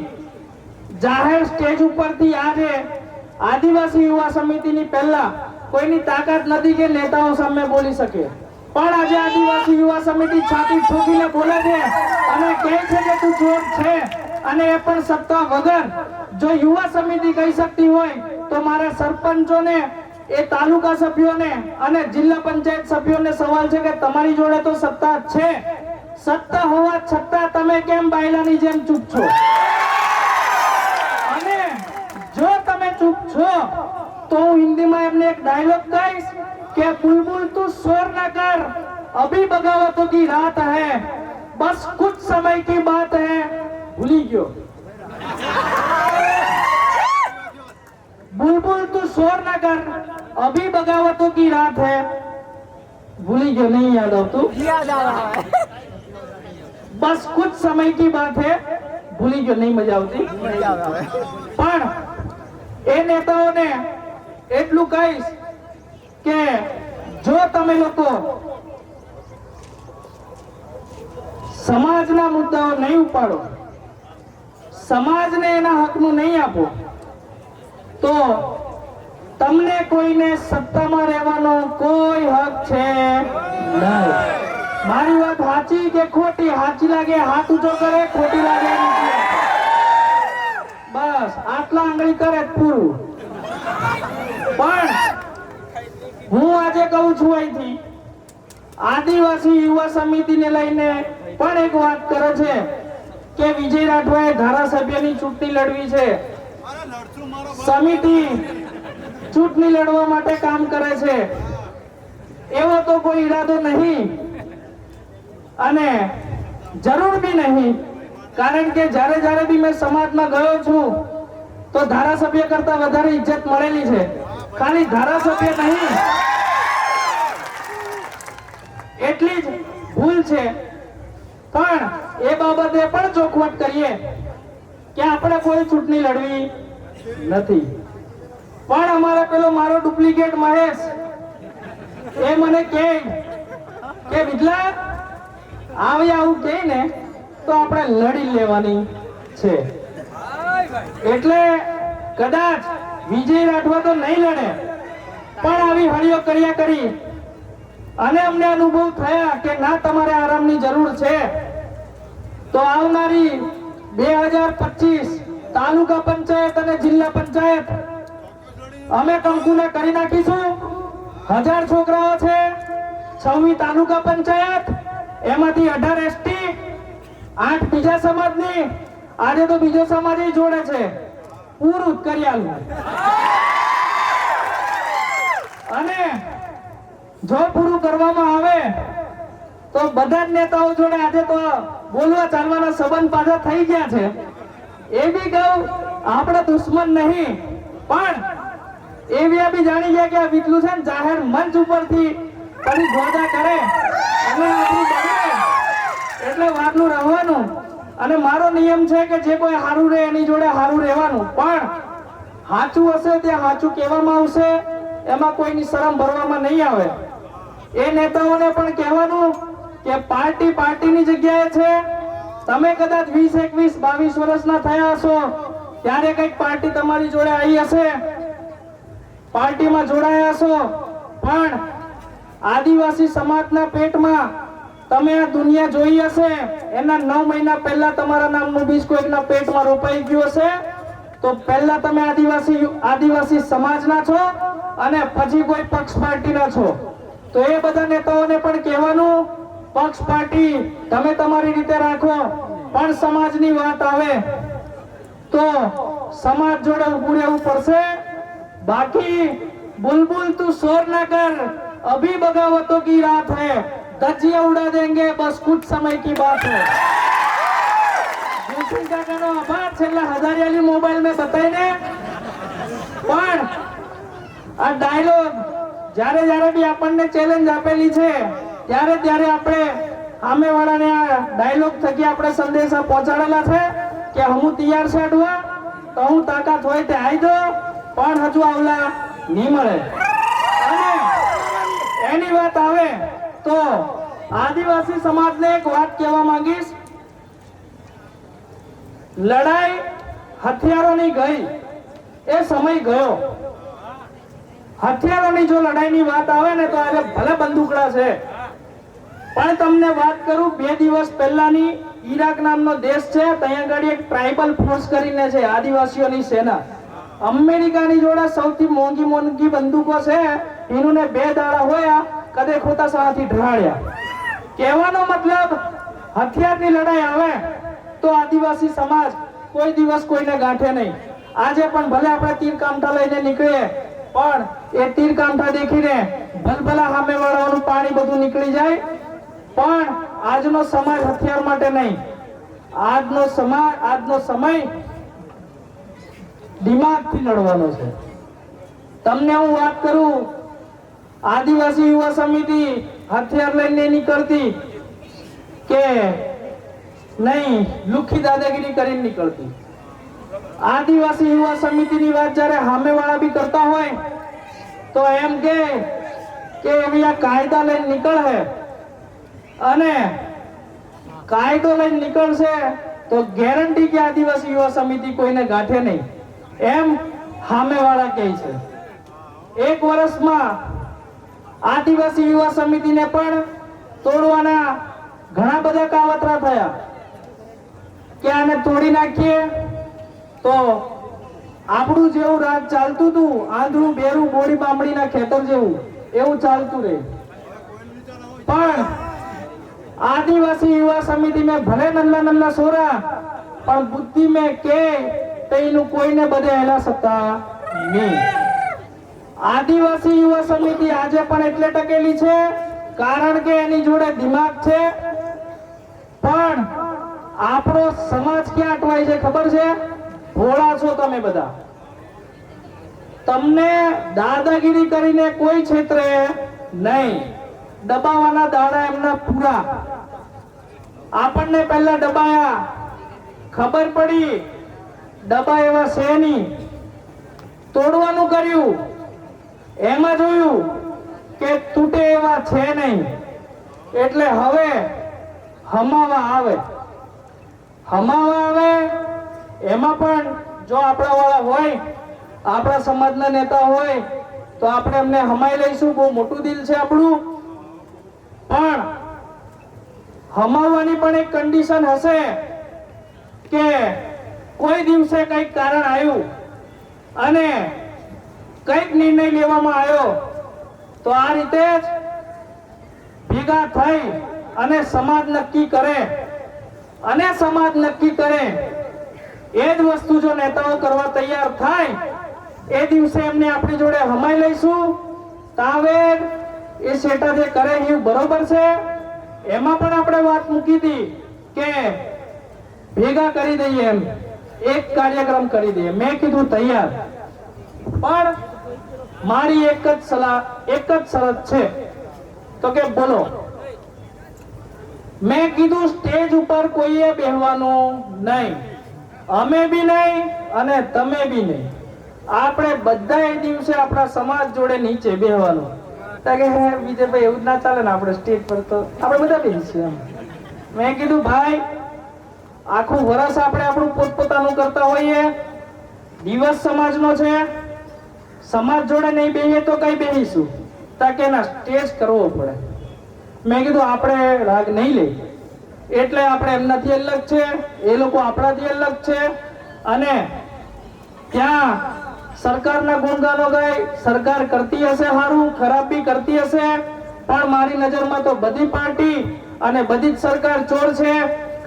જાહેર સ્ટેજ ઉપરથી આજે આદિવાસી યુવા સમિતિની પહેલા કોઈની તાકાત નથી કે નેતાઓ સામે બોલી શકે, પણ આજે આદિવાસી યુવા સમિતિ છાતી ઠોકીને બોલે છે અને કહે છે કે તું ચોર છે, અને એ પણ સત્તા વગર. જો યુવા સમિતિ કહી શકતી હોય તો મારા સરપંચોને, એ તાલુકા સભ્યોને અને જિલ્લા પંચાયત સભ્યોને સવાલ છે કે તમારી જોડે તો સત્તા છે, સત્તા હોવા છતાં તમે કેમ બાયલાની જેમ ચૂપ છો? અને જો તમે ચૂપ છો તો હું હિન્દીમાં એમને એક ડાયલોગ કહીશ કે बुलबुल तू शोर न कर, अभी बगावतों की रात है, बस कुछ समय की बात है. भूली गयो. बुलबुल तू शोर न कर, अभी बगावतों की रात है. भूली गयो, नहीं याद આવતું? याद आ रहा है. बस कुछ समय की बात है. ભૂલી ગયો, નહીં મજા આવતી. પણ એ નેતાઓને એટલું કહીશ કે જો તમે લોકો સમાજના મુદ્દાઓ નહીં ઉપાડો, સમાજને એના હકનું નહીં આપો, તો તમને કોઈને સત્તામાં રહેવાનો કોઈ હક છે નહીં. મારી વાત સાચી કે ખોટી? સાચી લાગે હાથ ઊંચો કરે, ખોટી લાગે નીચે. બસ આટલા આંગળી કરે પૂરું. પણ હું આજે કહું છું અહીંથી, આદિવાસી યુવા સમિતિને લઈને પણ એક વાત કરે છે કે વિજય રાઠવાએ ધારાસભ્યની ચૂંટણી લડવી છે. સમિતિ ચૂંટણી લડવા માટે કામ કરે છે, એવો તો કોઈ ઈરાદો નહીં અને જરૂર બી નહીં. કારણ કે જ્યારે જ્યારે બી મેં સમાજમાં ગયો છું તો ધારાસભ્ય કરતા વધારે ઇજ્જત મળેલી છે. ખાલી ધારાસભ્ય નહીં, એટલી જ ભૂલ છે. પણ એ બાબતે પણ ચોખવટ કરીએ કે આપણે કોઈ ચૂંટણી લડવી નથી. પણ અમારે પેલો મારો ડુપ્લિકેટ મહેશ એ મને કહે કે વિજલા આવી આવું કહે ને તો આપણે લડી લેવાની છે. એટલે કદાચ વિજય રાઠવા તો નહીં લડે, પણ આવી હળીઓ કર્યા કરી અને અમને અનુભવ થયા કે ના તમારે આરામની જરૂર છે. તો આવનારી 2025 તાલુકા પંચાયત અને જિલ્લા પંચાયત અમે કંકુને કરી નાખીશું. 1000 છોકરાઓ છે, 26 તાલુકા પંચાયત, એમાંથી 18 એસટી, 8 બીજા સમાજની. આજે તો બીજો સમાજ જોડે છે, પૂરું કરી આલું. અને જો પૂરું કરવામાં આવે તો બધા જ નેતાઓ જોડે આજે તો બોલવા ચાલવાના સંબંધ પાછા થઈ ગયા છે. એ બી કહું, આપણે દુશ્મન નહીં, પણ એવી બી જાણી ગયા કે આ બીટલું છે ને જાહેર મંચ ઉપરથી કદી ગોદા કરે અને આપણું બગડે એટલે વારનું રહેવાનું. અને મારો નિયમ છે કે જે કોઈ હારું રહે એની જોડે હારું રહેવાનું, પણ સાચું હશે ત્યાં સાચું કહેવામાં આવશે, એમાં કોઈની શરમ ભરવામાં નહીં આવે. એ નેતાઓને પણ કહેવાનું કે પાર્ટી પાર્ટીની જગ્યાએ છે. તમે કદાચ 20, 21, 22 વર્ષના થયા હશો ત્યારે કઈક પાર્ટી તમારી જોડે આવી હશે, પાર્ટીમાં જોડાયા હશો, પણ આદિવાસી સમાજના પેટમાં તમે આ દુનિયા જોઈ હશે. એના 9 મહિના પહેલા તમારા નામનું બીજ કોઈકના પેટમાં રોપાઈ ગયું હશે, તો પહેલા તમે આદિવાસી સમાજના છો અને પછી કોઈ પક્ષ પાર્ટીના છો. તો એ બધા નેતાઓને પણ કહેવાનું, પક્ષ પાર્ટી તમે તમારી રીતે રાખો, પણ સમાજની વાત આવે તો સમાજ જોડે ઉભું રહેવું પડશે. બાકી बुलबुल तू शोर ना कर, अभी बगावतों की रात है, धज्जियां उड़ा देंगे बस कुछ समय की बात है. જોશી કાકાનો આભાર છેલ્લા હજારિયાલી મોબાઈલ મેં બતાઈને. પણ આ ડાયલોગ જ્યારે બી આપણને ચેલેન્જ આપેલી છે ત્યારે આપણે સામેવાળાને આ ડાયલોગ થકી આપણે સંદેશા પહોંચાડેલા છે કે હું તૈયાર છે અડવા, તો હું તાકાત હોય તે આવી દો, પણ હજુ આવલા નહીં મળે. અને એની વાત આવે તો આદિવાસી સમાજને એક વાત કહેવા માંગીશ. લડાઈ હથિયારોની ગઈ, એ સમય ગયો. હથિયારોની જો લડાઈની વાત આવે ને તો આજે ભલે બંદૂકડા છે, પણ તમને વાત કરું 2 દિવસ પહેલાની ઈરાક નામનો દેશ છે, ત્યાં આગળ એક ટ્રાઇબલ ફોર્સ કરીને છે, આદિવાસીઓની સેના. અમેરિકાની જોડે સૌથી મોંઘી બંદૂકો છે, એનું ને 2 દાડા હોયા કદે ખોટા સાથી ઢળાડ્યા. કહેવાનો મતલબ હથિયારની લડાઈ આવે તો આદિવાસી સમાજ કોઈ દિવસ કોઈને ગાંઠે નહીં. આજે પણ ભલે આપણે તીર કામઠા લઈને નીકળીએ, પણ એ તીર કામઠા દેખીને ભલભલા સામેવાળાનું પાણી બધું નીકળી જાય. પણ આજનો સમાજ હથિયાર માટે નહીં, આજનો સમય દિમાગથી લડવાનો છે. તમને હું વાત કરું, આદિવાસી યુવા સમિતિ હથિયાર લઈને નીકળતી કે નહીં, લુખી દાદાગીરી કરીને નીકળતી. આદિવાસી યુવા સમિતિની વાત જ્યારે સામેવાળા બી કરતા હોય તો એમ કે એવી આ કાયદા લઈને નીકળે, અને કાયદો લઈને નીકળશે તો ગેરંટી કે આદિવાસી યુવા સમિતિ કોઈને ગાંઠે નહીં, એમ સામેવાળા કહે છે. 1 વર્ષમાં આદિવાસી યુવા સમિતિને પણ તોડવાના ઘણા બધા કાવતરા થયા કે આને તોડી નાખીએ તો આપણું જેવું રાજ ચાલતું હતું, આંધળું બેરું બોડી બામડીના ખેતર જેવું, એવું ચાલતું રહે. પણ આદિવાસી યુવા સમિતિ में भले नन्ना सोरा, પણ બુદ્ધિ में કે તેનું કોઈને બધે હેલા શકતા નહીં. આદિવાસી યુવા સમિતિ આજે પણ એટલે ટકેલી છે કારણ કે એની જોડે દિમાગ છે. પણ આપણો સમાજ ક્યાં અટવાય છે ખબર છે? ભોળા છો તમે બધા. તમને દાદાગીરી કરીને કોઈ ક્ષેત્રે નહીં, દબાવવાના દાડા એમના પૂરા. આપણને પહેલા દબાયા, ખબર પડી દબા એવા છે નહીં, તોડવાનું કર્યું, એમાં જોયું કે તૂટે એવા છે નહીં, એટલે હવે હમાવા આવે. એમાં પણ જો આપણા વાળા હોય, આપણા સમાજના નેતા હોય તો આપણે એમને હમાઈ લઈશું. બહુ મોટું દિલ છે આપણું. પણ હમાવવાની પણ એક કન્ડિશન હશે કે કોઈ દિવસે કંઈક કારણ આવ્યું અને કંઈક નિર્ણય લેવામાં આવ્યો તો આ રીતે જ ભેગા થઈ અને સમાજ નક્કી કરે, અને સમાજ નક્કી કરે એ જ વસ્તુ જો નેતાઓ કરવા તૈયાર થાય એ દિવસે એમને આપણી જોડે હમાઈ લઈશું. તાવેર એ શેઠા જે કરે એ બરોબર છે. એમાં પણ આપણે વાત મૂકી હતી કે ભેગા કરી દઈએ, એમ એક કાર્યક્રમ કરી દઈએ. મેં કીધું તૈયાર, પણ મારી એક જ સલાહ, એક જ શરત છે. તો કે બોલો. મેં કીધું સ્ટેજ ઉપર કોઈએ બેહવાનું નહીં, અમે બી નહીં અને તમે બી નહીં. આપણે બધા એ દિવસે આપણા સમાજ જોડે નીચે બેહવાનું. કે હે વિજયભાઈ એવું જ ના ચાલે ને, આપણે સ્ટેજ પર તો આપણે બધા બેસીએ એમ. મેં કીધું ભાઈ આખું વર્ષ આપણે આપણું પોતપોતાનું કરતા હોઈએ, દિવસ સમાજનો છે, સમાજ જોડે નહીં બેહીએ તો કઈ બેહીશું? તાકે ના સ્ટેજ કરવો પડે. મેં કીધું આપણે રાગ નહીં લઈ, એટલે આપણે એમનાથી અલગ છે, એ લોકો આપણાથી અલગ છે. અને ત્યાં સરકારના ગુણગાનો ગાય, સરકાર કરતી હશે સારું, ખરાબ બી કરતી હશે, પણ મારી નજરમાં તો બધી પાર્ટી અને બધી જ સરકાર ચોર છે.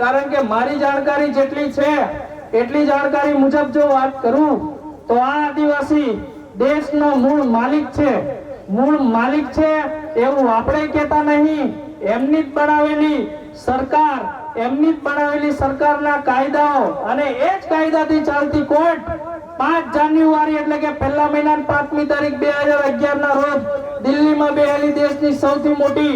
કારણ કે મારી જાણકારી જેટલી છે એટલી જાણકારી મુજબ જો વાત કરું તો આ આદિવાસી દેશનો મૂળ માલિક છે. મૂળ માલિક છે એવું આપણે કહેતા નહીં. એમની જ બનાવેલી સરકાર, એમની જ બનાવેલી સરકારના કાયદાઓ અને એ જ કાયદાથી ચાલતી કોર્ટ 5 જાન્યુઆરી એટલે કે પહેલા મહિનાની 5મી તારીખ 2011 ના રોજ દિલ્હીમાં બેહેલી દેશની સૌથી મોટી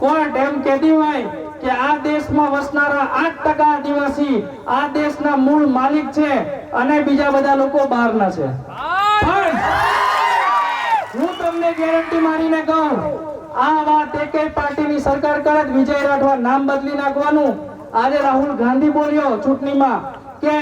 કોર્ટ એમ કહેતી હોય કે આ દેશમાં વસનારા 8% આદિવાસી આ દેશના મૂળ માલિક છે અને બીજા બધા લોકો બહારના છે. પણ હું તમને ગેરંટી મારીને કહું, આ વાત એકેય પાર્ટીની સરકાર કરે, વિજય રાઠવા નામ બદલી નાખવાનું. આજે રાહુલ ગાંધી બોલ્યો ચૂંટણીમાં કે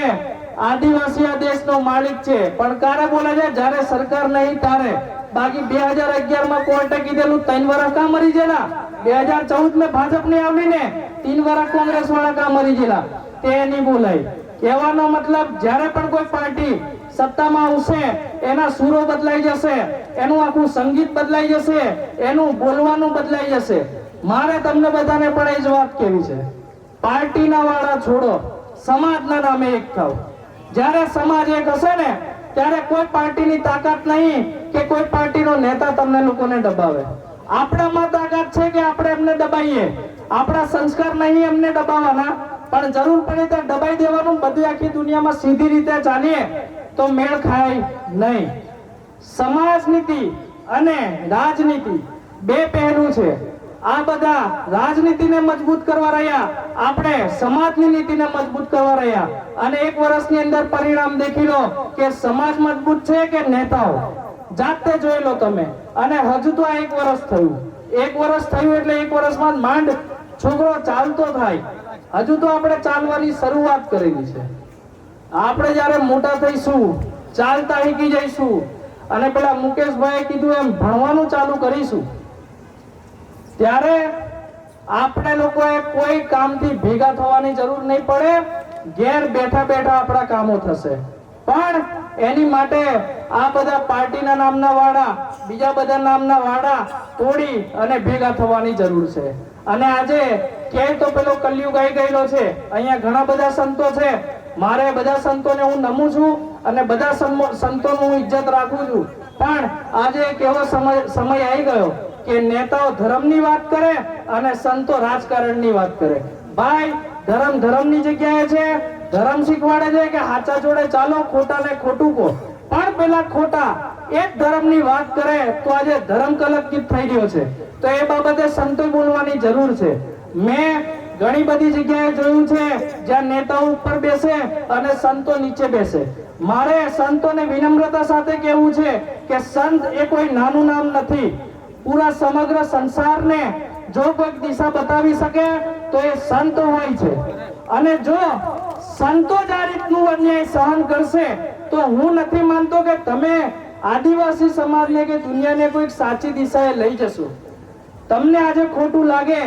આદિવાસી આ દેશનો માલિક છે, પણ કારે બોલે છે? જ્યારે સરકાર નહીં તારે. બાકી 2011 માં કોર્ટે કીધેલું 3 વર્ષ કા મરી ગયેલા, 2014 માં ભાજપ ની આવી ને 3 વર્ષ કોંગ્રેસ વાળા કા મરી ગયેલા, તે નહીં બોલાય. કહેવાનો મતલબ જ્યારે પણ કોઈ પાર્ટી સત્તામાં આવશે એના સૂરો બદલાઈ જશે, એનું આખું સંગીત બદલાઈ જશે, એનું બોલવાનું બદલાઈ જશે. મારે તમને બધાને પણ એ જ વાત કહેવી છે, પાર્ટીના વાળા છોડો, સમાજના નામે એક થાવ. જ્યારે સમાજ એક હશે ને ત્યારે કોઈ પાર્ટીની તાકાત નહીં કે કોઈ પાર્ટીનો નેતા તમને લોકોને દબાવે. આપણામાં તાકાત છે કે આપણે એમને દબાઈએ. આપણા સંસ્કાર નહીં એમને દબાવવાના, પણ જરૂર પડે ત્યાં દબાઈ દેવાનું. બધી આખી દુનિયામાં સીધી રીતે ચાલીએ તો મેળ ખાય નહીં. સમાજ નીતિ અને રાજનીતિ બે પહેલું છે. આ બધા રાજનીતિને મજબૂત કરવા રહ્યા, આપણે સમાજની નીતિને મજબૂત કરવા રહ્યા. અને 1 વર્ષની અંદર પરિણામ દેખી લો કે સમાજ મજબૂત છે કે નેતાઓ. જાતે જોઈ લો તમે. અને હજુ તો આ 1 વર્ષ થયું. 1 વર્ષ થયું એટલે 1 વર્ષમાં માંડ છોકરો ચાલતો થાય. હજુ તો આપણે ચાલવાની શરૂઆત કરેલી છે. આપણે જયારે મોટા થઈશું, ચાલતા શીખી જઈશું અને પેલા મુકેશભાઈએ કીધું એમ ભણવાનું ચાલુ કરીશું, ત્યારે આપણે લોકોએ કોઈ કામથી ભેગા થવાની જરૂર નહીં પડે. ઘેર બેઠા બેઠા આપણા કામો થશે. પણ એની માટે આ બધા પાર્ટીના નામના વાડા, બીજા બધા નામના વાડા તોડી અને ભેગા થવાની જરૂર છે. અને આજે ક્યાંય તો પેલો કલયુગ આવી ગયેલો છે. અહીંયા ઘણા બધા સંતો છે. મારે બધા સંતોને હું નમું છું અને બધા સંતોનું હું ઇજ્જત રાખું છું. પણ આજે એક એવો સમય આવી ગયો કે નેતાઓ ધર્મની વાત કરે અને સંતો રાજકારણની વાત કરે. ભાઈ, ધર્મ ધર્મની જગ્યાએ છે, ધર્મ શીખવાડે છે કે સાચા જોડે ચાલો, ખોટાને ખોટું કહો. પણ પેલા ખોટા એ જ ધર્મની વાત કરે તો આજે ધર્મ કલંકિત થઈ રહ્યો છે. તો એ બાબતે સંતો બોલવાની જરૂર છે. મેં ઘણી બધી જગ્યાએ જોયું છે જ્યાં નેતાઓ ઉપર બેસે અને સંતો નીચે બેસે. મારે સંતોને વિનમ્રતા સાથે કહેવું છે કે સંત એ કોઈ નાનું નામ નથી. પૂરા સમગ્ર સંસારને જો કોઈ દિશા બતાવી શકે તો એ સંત હોય છે. અને જો સંતો જ આ રીતનું અન્યાય સહન કરશે તો હું નથી માનતો કે તમે આદિવાસી સમાજને કે દુનિયાને કોઈક સાચી દિશાએ લઈ જશો. તમને આજે ખોટું લાગે,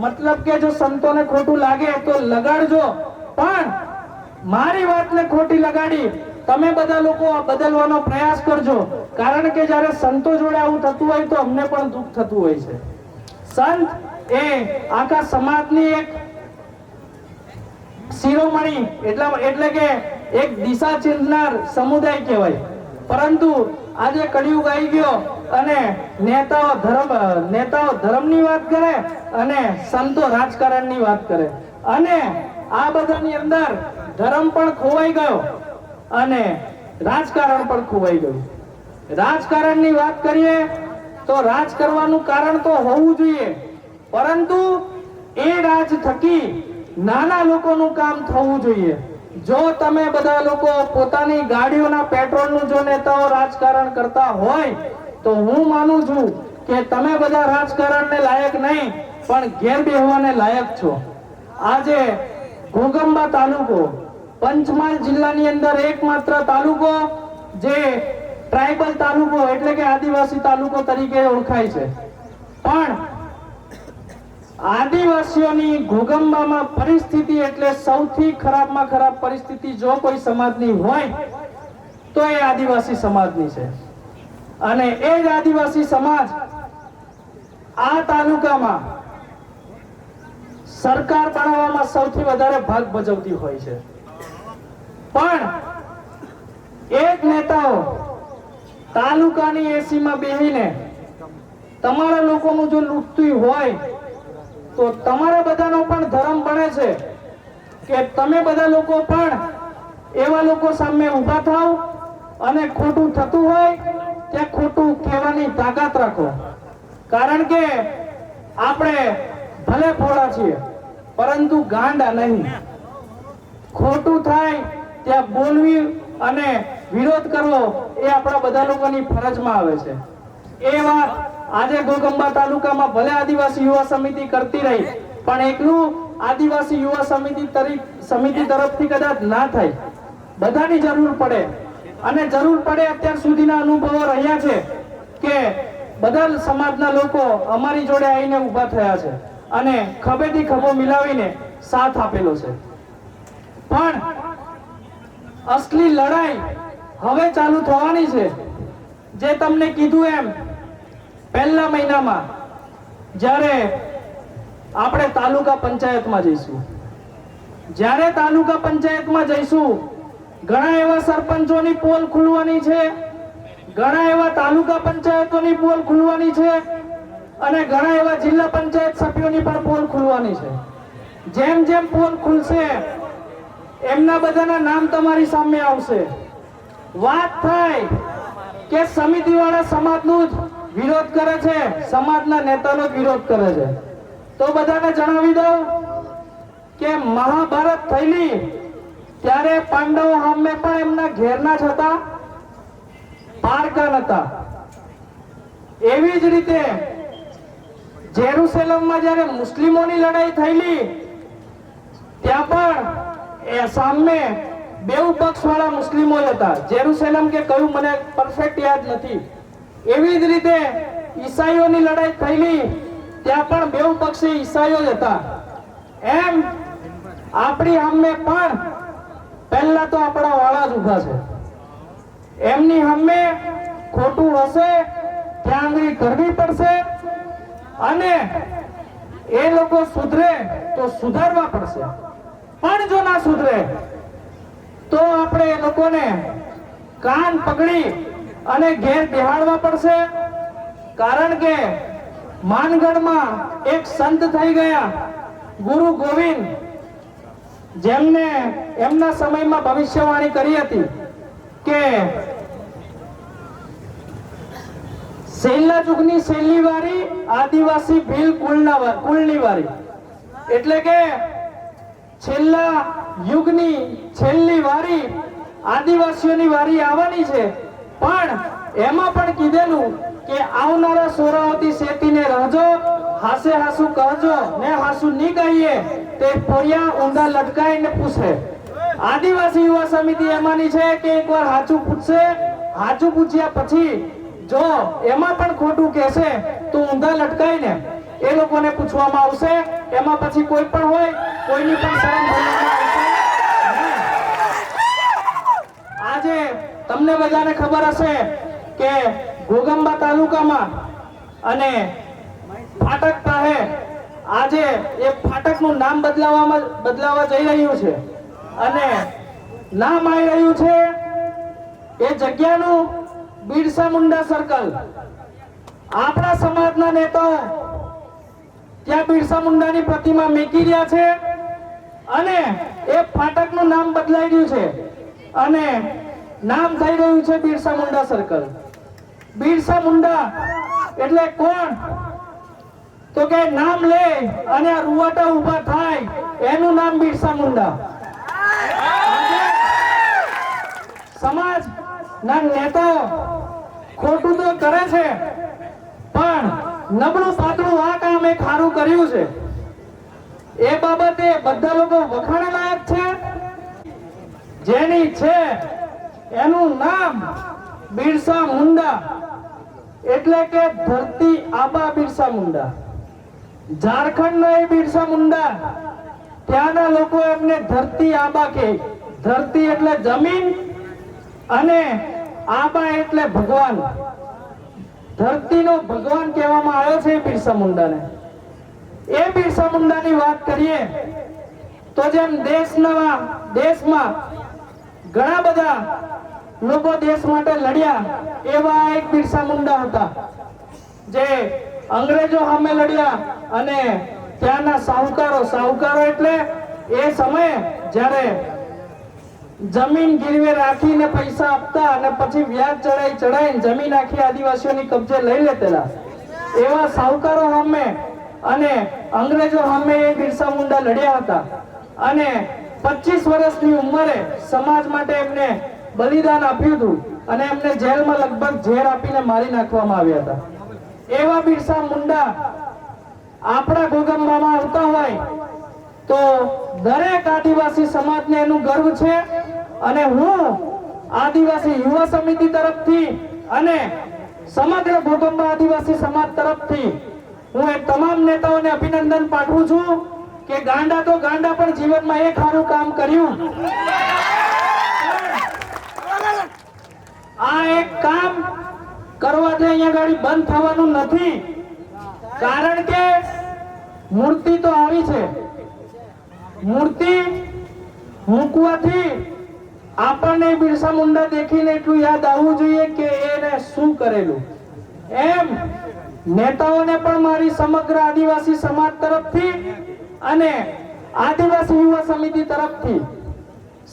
મતલબ કે જો સંતોને ખોટું લાગે તો લગાડજો, પણ મારી વાતને ખોટી લગાડી તમે બધા લોકો બદલવાનો પ્રયાસ કરજો. કારણ કે જ્યારે સંતો જોડે આવું થતું હોય તો અમને પણ દુઃખ થતું હોય છે. સંત એ આખા સમાજની એક શિરોમણી એટલે કે એક દિશા ચિંતનાર સમુદાય કહેવાય. પરંતુ આજે કળિયુગ આવી ગયો અને નેતાઓ ધર્મની વાત કરે અને સંતો રાજકારણની વાત કરે, અને આ બધાની અંદર ધર્મ પણ ખોવાઈ ગયો અને રાજકારણ પણ ખોવાઈ ગયું. રાજકારણની વાત કરીએ તો રાજ કરવાનું કારણ તો હોવું જોઈએ, પરંતુ એ રાજ થકી નાના લોકોનું કામ થવું જોઈએ. જો તમે બધા લોકો પોતાની ગાડીઓના પેટ્રોલનું જો નેતાઓ રાજકારણ કરતા હોય તો હું માનું છું કે તમે બધા રાજકારણને લાયક નહીં પણ ઘેર બેહવાને લાયક છો. આજે ઘોગંબા તાલુકો પંચમહાલ જિલ્લાની અંદર એકમાત્ર તાલુકો જે ટ્રાઇબલ તાલુકો એટલે કે આદિવાસી તાલુકો તરીકે ઓળખાય છે. પણ આદિવાસીઓની ઘોગંબામાં પરિસ્થિતિ એટલે સૌથી ખરાબમાં ખરાબ પરિસ્થિતિ જો કોઈ સમાજની હોય તો એ આદિવાસી સમાજની છે. અને એ જ આદિવાસી સમાજ આ તાલુકામાં સરકાર બનાવવામાં સૌથી વધારે ભાગ ભજવતી હોય છે. પણ એક નેતાઓ તાલુકાની એસીમાં બેહીને તમારા લોકોનું જો લૂંટતું હોય તો તમારા બધાનો પણ ધર્મ બને છે કે તમે બધા લોકો પણ એવા લોકો સામે ઊભા થાવ અને ખોટું થતું હોય ત્યાં ખોટું કહેવાની તાકાત રાખો. કારણ કે આપણે ભલે ભોળા છીએ પરંતુ ગાંડા નહીં. ખોટું થાય ત્યાં બોલવી અને વિરોધ કરવો એ આપણા બધા લોકોની ફરજમાં આવે છે. એ વાત આજે ઘોગંબા તાલુકામાં ભલે આદિવાસી યુવા સમિતિ કરતી રહી, પણ એકલું આદિવાસી યુવા સમિતિ તરફથી કદાચ ના થાય. બધાની જરૂર પડે, અને જરૂર પડે અત્યાર સુધીના અનુભવો રહ્યા છે કે બધા સમાજના લોકો અમારી જોડે આવીને ઊભા થયા છે અને ખભેથી ખભો મિલાવીને સાથ આપેલો છે. પણ અસલી લડાઈ હવે ચાલુ થવાની છે. જે તમને કીધું એમ પહેલા મહિનામાં જ્યારે આપણે તાલુકા પંચાયતમાં જઈશું, જ્યારે તાલુકા પંચાયતમાં જઈશું ઘણા એવા સરપંચોની પોલ ખુલવાની છે, ઘણા એવા તાલુકા પંચાયતોની પોલ ખુલવાની છે અને ઘણા એવા જિલ્લા પંચાયત સભ્યોની પણ પોલ ખુલવાની છે. જેમ જેમ પોલ ખુલશે એમના બધાના નામ તમારી સામે આવશે. વાત થાય કે સમિતિવાળા સમાજનું જ વિરોધ કરે છે, સમાજના નેતાનો જ વિરોધ કરે છે, તો બધાને જણાવી દઉં કે મહાભારત થયેલી ત્યારે પાંડવો સામે પણ એમના ઘેરના જ હતા, પારકા નતા. એવી જ રીતે જેરુસલેમમાં જ્યારે મુસ્લિમોની લડાઈ થયેલી ત્યાં પણ એ સામે બેઉ પક્ષવાળા મુસ્લિમો હતા. જેરુસલેમ કે કયું મને પરફેક્ટ યાદ નથી. એવી જ રીતે ઈસાઈઓની લડાઈ થયેલી ત્યાં પણ બેઉ પક્ષે ઈસાઈઓ જ હતા. એમ આપણી સામે પણ પહેલા તો આપણા વાળા જ ઉભા છે. એમની સામે ખોટું હશે ત્યાં આંગળી કરવી પડશે અને એ લોકો સુધરે તો સુધારવા પડશે. પણ જો ના સુધરે તો આપણે એ લોકોને કાન પકડી અને ઘેર બેહાડવા પડશે. કારણ કે માનગઢમાં એક સંત થઈ ગયા ગુરુ ગોવિંદ, જેમને એમના સમયમાં ભવિષ્યવાણી કરી હતી કે છેલ્લા યુગની છેલ્લી વારી આદિવાસી ભીલ કુળની વારી, એટલે કે છેલ્લા યુગની છેલ્લી વારી આદિવાસીઓની વારી આવવાની છે. પણ એમાં પણ કીધેલું કે આવનારા સોરાઓથી શેતીને રહેજો, હાસે હાસુ કહેજો ને હાસુ નહીં કહીએ તે પોરિયા ઊંડા લટકાઈને પૂછે. આદિવાસી યુવા સમિતિ એમાંની છે કે એકવાર સાચું પૂછશે, સાચું પૂછ્યા પછી જો એમાં પણ ખોટું કહેશે તો ઊંધા લટકાઈને એ લોકોને પૂછવામાં આવશે. એમાં પછી કોઈ પણ હોય, કોઈની પણ શરમ ભરવામાં આવશે નહીં. આજે તમને બધાને ખબર હશે કે ઘોગંબા તાલુકામાં અને ફાટક પાસે આજે એ ફાટકનું નામ બદલાવા જઈ રહ્યું છે અને નામ આવી રહ્યું છે એ જગ્યાનું બિરસા મુંડા સર્કલ. આપણા સમાજના નેતાઓ ત્યાં બિરસા મુંડાની પ્રતિમા મૂકી રહ્યા છે અને એ ફાટકનું નામ બદલાઈ રહ્યું છે અને નામ થઈ રહ્યું છે બિરસા મુંડા સર્કલ. બિરસા મુંડા એટલે કોણ? તો કે નામ લે અને આ રૂવાટા ઉભા થાય એનું નામ બિરસા મુંડા. સમાજ ના નેતાઓ ખોટું તો કરે છે પણ નબળું પાતળું આ કામ એક સારું કર્યું છે એ બાબતે બધા લોકો વખાણ લાયક છે. જેની છે એનું નામ બિરસા મુંડા એટલે કે ધરતી આબા બિરસા મુંડા. ઝારખંડનો એ બિરસા મુંડા, ત્યાંના લોકો એમને ધરતી આબા કહે. ધરતી એટલે જમીન અને આબા એટલે ભગવાન. ધરતીનો ભગવાન કહેવામાં આવ્યો છે બિરસા મુંડાને. એ બિરસા મુંડાની વાત કરીએ તો જેમ દેશમાં ઘણા બધા લોકો દેશ માટે લડ્યા એવા એક બિરસા મુંડા હતા જે અંગ્રેજો સામે લડ્યા અને ત્યાંના સાહુકારો એટલે એ સમયે જ્યારે જમીન ગીરવે રાખીને પૈસા આપતા અને પછી વ્યાજ ચડાઈને જમીન આખી આદિવાસીઓની કબજે લઈ લેતેલા એવા સાહુકારો સામે અને અંગ્રેજો સામે એ બિરસા મુંડા લડ્યા હતા અને 25 વર્ષની ઉંમરે સમાજ માટે એમને બલિદાન આપ્યું હતું અને એમને જેલમાં લગભગ ઝેર આપીને મારી નાખવામાં આવ્યા હતા. એવા બિરસા મુંડા આપણા ઘોગંબામાં આવતા હોય તો દરેક આદિવાસી સમાજને એનું ગર્વ છે અને હું આદિવાસી યુવા સમિતિ તરફથી અને સમગ્ર ઘોગંબા આદિવાસી સમાજ તરફથી હું એ તમામ નેતાઓને અભિનંદન પાઠવું છું કે ગાંડા તો ગાંડા પણ જીવનમાં એક સારું કામ કર્યું. આ એક કામ કરવાથી અહીંયા ગાડી બંધ થવાનું નથી કારણ કે મૂર્તિ તો આવી છે. મૂર્તિ મૂકવાથી આપણને બિરસા મુંડા દેખીને એટલું યાદ આવવું જોઈએ કે એને શું કરેલું. એમ નેતાઓને પણ મારી સમગ્ર આદિવાસી સમાજ તરફથી અને આદિવાસી યુવા સમિતિ તરફથી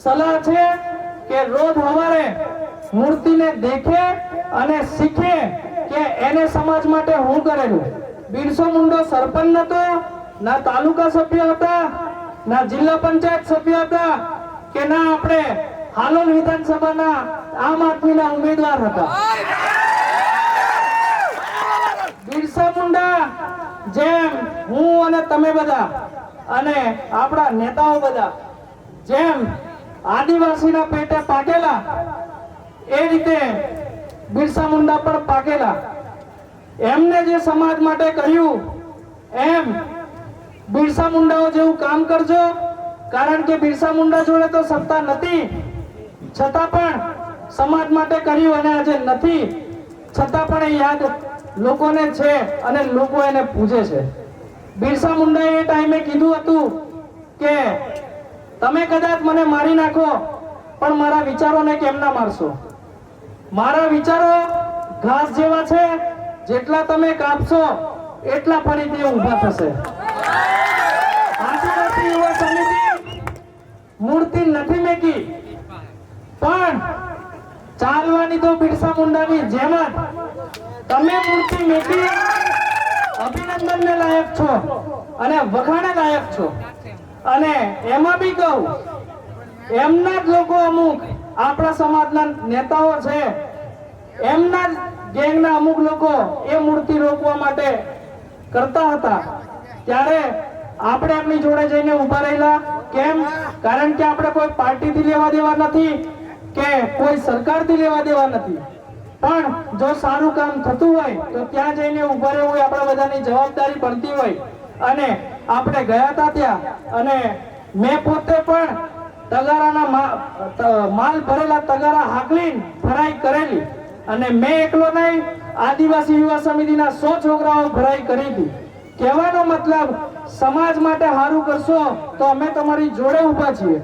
સલાહ છે કે રોજ સવારે મૂર્તિને દેખે અને શીખે કે એને સમાજ માટે શું કરેલું. બિરસો મુંડો સરપંચ નતો, ના તાલુકા સભ્ય હતા, ના જિલ્લા પંચાયત સભ્ય હતા કે ના આપણે હાલોલ વિધાનસભાના આમ આદમીના ઉમેદવાર હતા. બિરસા મુંડા જેમ હું અને તમે બધા અને આપણા નેતાઓ બધા જેમ આદિવાસીના પેટે પાકેલા એ રીતે બિરસા મુંડા પણ પાકેલા. એમને જે સમાજ માટે કર્યું એમ બિરસા મુંડાઓ જેવું કામ કરજો કારણ કે બિરસા મુંડા જોડે તો સત્તા નથી છતાં પણ સમાજ માટે કર્યું અને આજે નથી છતાં પણ એ યાદ લોકોને છે અને લોકો એને પૂજે છે. બિરસા મુંડાએ એ ટાઈમે કીધું હતું કે તમે કદાચ મને મારી નાખો પણ મારા વિચારોને કેમ ના મારશો. મારા વિચારો ઘાસ જેવા છે, જેટલા તમે કાપશો એટલા ફરીથી ઊભા થશે. આદિવાસી યુવા સમિતિ મૂર્તિ નથી મેકી પણ ચાલવાની તો બિરસા મુંડાની જેમ જ તમે મૂર્તિ મેકી અભિનંદનને લાયક છો અને વખાણે લાયક છો. અને એમાં બી કહું એમના જ લોકો અમુક આપણા સમાજના નેતાઓ છે એમના ગેંગના અમુક લોકો એ મૂર્તિ રોકવા માટે કરતા હતા ત્યારે આપણે એમની જોડે જઈને ઊભા રહેલા. કેમ? કારણ કે આપણે કોઈ પાર્ટીથી લેવા દેવા નથી કે કોઈ સરકારથી લેવા દેવા નથી, પણ જો સારું કામ થતું હોય તો ત્યાં જઈને ઊભા રહેવું એ આપણા બધાની જવાબદારી બનતી હોય. અને આપણે ગયા હતા ત્યાં, અને મેં પોતે પણ તગારાના માલ ભરેલા તગારા હાકલીને ભરાઈ કરેલી, અને મેં એકલો નહીં, આદિવાસી યુવા સમિતિના 100 છોકરાઓ ભરાઈ કરી હતી. કહેવાનો મતલબ, સમાજ માટે સારું કરશો તો અમે તમારી જોડે ઊભા છીએ.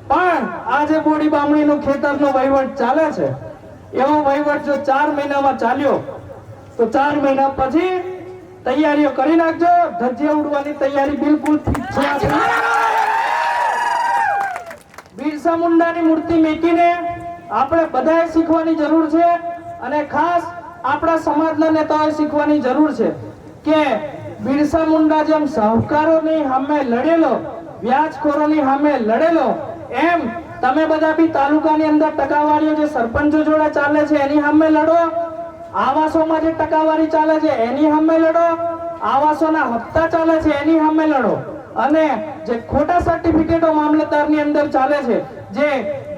પણ આજે બોડી બામણીનું ખેતરનો વહીવટ ચાલે છે, એવો વહીવટ જો 4 મહિનામાં ચાલ્યો તો 4 મહિના પછી તૈયારીઓ કરી નાખજો. ધજ્જિયા ઉડવાની તૈયારી બિલકુલ ઠીક છે. બિરસા મુંડાની મૂર્તિ મેકીને આપણે બધાએ શીખવાની જરૂર છે, અને ખાસ આપણા સમાજના નેતાઓએ શીખવાની જરૂર છે કે બિરસા મુંડા જેમ સાહુકારોની સામે લડેલો, વ્યાજખોરોની સામે લડેલો, એમ તમે બધા બી તાલુકાની અંદર ટકાવારીઓ જે સરપંચો જોડે ચાલે છે એની સામે લડો. આવાસોમાં જે ટકાવારી ચાલે છે એની સામે લડો. આવાસોના હપ્તા ચાલે છે એની સામે લડો. અને જે ખોટા સર્ટિફિકેટો મામલતદારની અંદર ચાલે છે, જે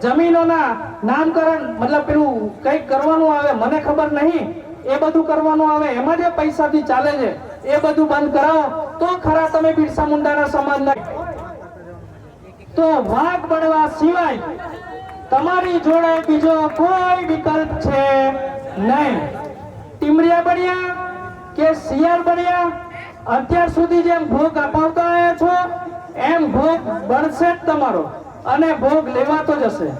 જમીનોના નામકરણ મતલબ પેલું કંઈક કરવાનું આવે, મને ખબર નહીં, એ બધું કરવાનું આવે, એમાં જે પૈસાથી ચાલે છે એ બધું બંધ કરાવો તો ખરા તમે બિરસા મુંડાના સમાજના. તો વાઘ બનવા સિવાય તમારી જોડે બીજો કોઈ વિકલ્પ છે નહીં. ટીમરિયા બન્યા કે શિયાળ બન્યા, અત્યાર સુધી જેમ ભોગ અપાવતા આવ્યા છો એમ ભોગ બનશે જ તમારો, અને ભોગ લેવાતો જશે.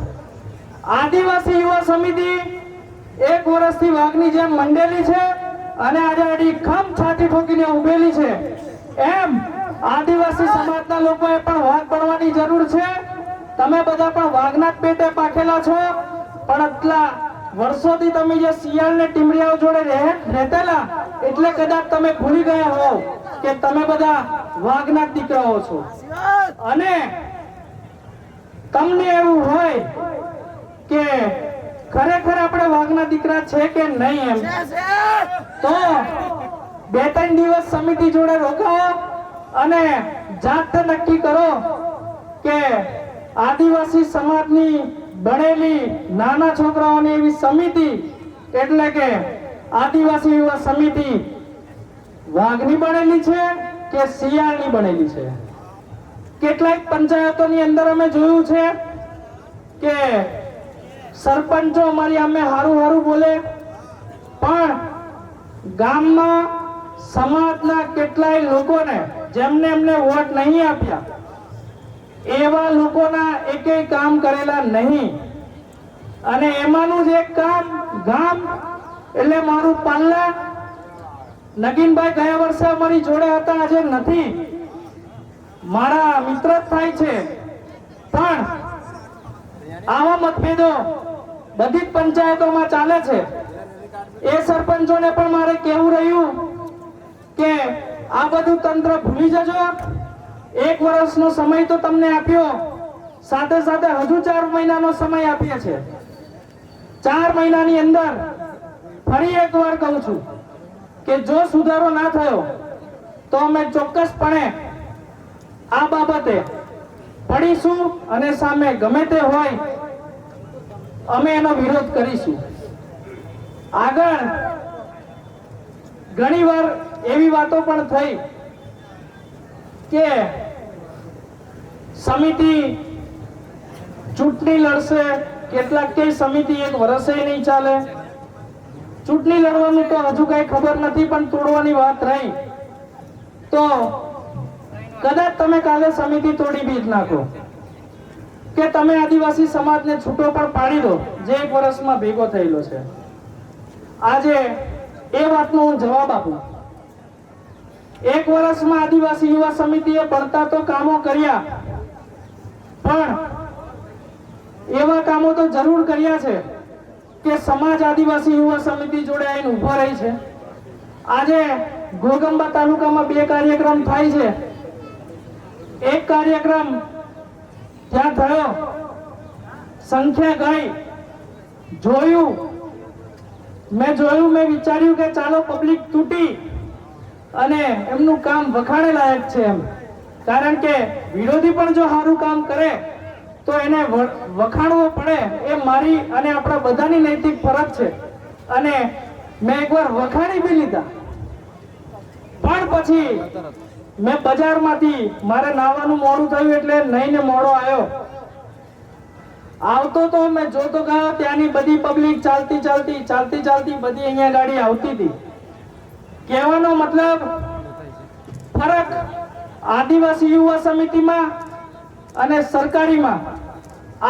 આદિવાસી યુવા સમિતિ 1 વર્ષથી વાઘની જેમ મંડેલી છે, અને આજે અડીખમ છાતી ઠોકીને ઉભેલી છે. એમ આદિવાસી સમાજના લોકોએ પણ વાઘ બનવાની જરૂર છે. તમે બધા પણ વાઘના જ પેટે પાકેલા છો, પણ આટલા વર્ષોથી તમે જે શિયાળ ને ટીમરિયાઓ જોડે રહેતેલા, એટલે કદાચ તમે ભૂલી ગયા હોવ કે તમે બધા વાઘના જ દીકરાઓ છો. અને તમને એવું હોય કે ખરેખર આપણે વાઘના દીકરા છે કે નહીં, એમ તો 2-3 દિવસ સમિતિ જોડે રોકાવો અને જાતે નક્કી કરો કે આદિવાસી સમાજની બનેલી નાના છોકરાઓની એવી સમિતિ, એટલે કે આદિવાસી યુવા સમિતિ વાઘની બનેલી છે કે શિયાળની બનેલી છે. કેટલાક પંચાયતોની અંદર અમે જોયું છે કે સરપંચો અમારી અમે હારું બોલે, પણ ગામમાં સમાજના કેટલાય લોકોને જેમને એમને વોટ નહીં આપ્યા, એવા લોકોના એકેય કામ કરેલા નહીં. અને એમાંનું જ એક કામ, ગામ એટલે મારું પાલ્લા. નગીનભાઈ ગયા વર્ષે અમારી જોડે હતા, આજે નથી, મારા મિત્ર જ થાય છે, પણ આવા મતભેદો બધી જ પંચાયતોમાં ચાલે છે. એ સરપંચોને પણ મારે કહેવું રહ્યું કે આ બધું તંત્ર ભૂલી જજો. 1 વર્ષનો સમય તો તમને આપ્યો, સાથે સાથે હજુ 4 મહિનાનો સમય આપ્યો છે. 4 મહિનાની અંદર ફરી એકવાર કહું છું કે જો સુધારો ના થયો તો અમે ચોક્કસપણે આ બાબતે પડીશું, અને સામે ગમે તે હોય અમે એનો વિરોધ કરીશું. આગળ ઘણીવાર એવી વાતો પણ થઈ કે સમિતિ ચૂંટણી લડશે, કેટલાક કે સમિતિ 1 વર્ષે નહીં ચાલે. ચૂંટણી લડવાનું તો હજુ કઈ ખબર નથી, પણ તોડવાની વાત રહી તો કદાચ તમે કાલે સમિતિ તોડી બી જ નાખો, કે તમે આદિવાસી સમાજને છૂટો પણ પાડી દો જે 1 વર્ષમાં ભેગો થયેલો છે. આજે એ વાતનો હું જવાબ આપું. 1 વર્ષમાં આદિવાસી યુવા સમિતિએ બનતા તો કામો કર્યા, પણ એવા કામો તો જરૂર કર્યા છે કે સમાજ આદિવાસી યુવા સમિતિ જોડે આવીને ઉભો રહી છે. આજે ઘોગંબા તાલુકામાં 2 કાર્યક્રમ થાય છે. એક કાર્યક્રમ ત્યાં થયો, સંખ્યા ગઈ, મેં વિચાર્યું કે ચાલો પબ્લિક તૂટી અને એમનું કામ વખાણે લાયક છે એમ, કારણ કે વિરોધી પણ જો સારું કામ કરે તો એને વખાણવો પડે, એ મારી અને આપણા બધાની નૈતિક ફરજ છે. અને મેં એકવાર વખાણી બી લીધા, પણ પછી મેં બજારમાંથી મારે નાવાનું મોડું થયું એટલે નહીને મોડો આવ્યો. આવતો તો મેં જોતો ગયો, ત્યાંની બધી પબ્લિક ચાલતી બધી અહીંયા ગાડી આવતી હતી. કહેવાનો મતલબ ફરક આદિવાસી યુવા સમિતિમાં અને સરકારીમાં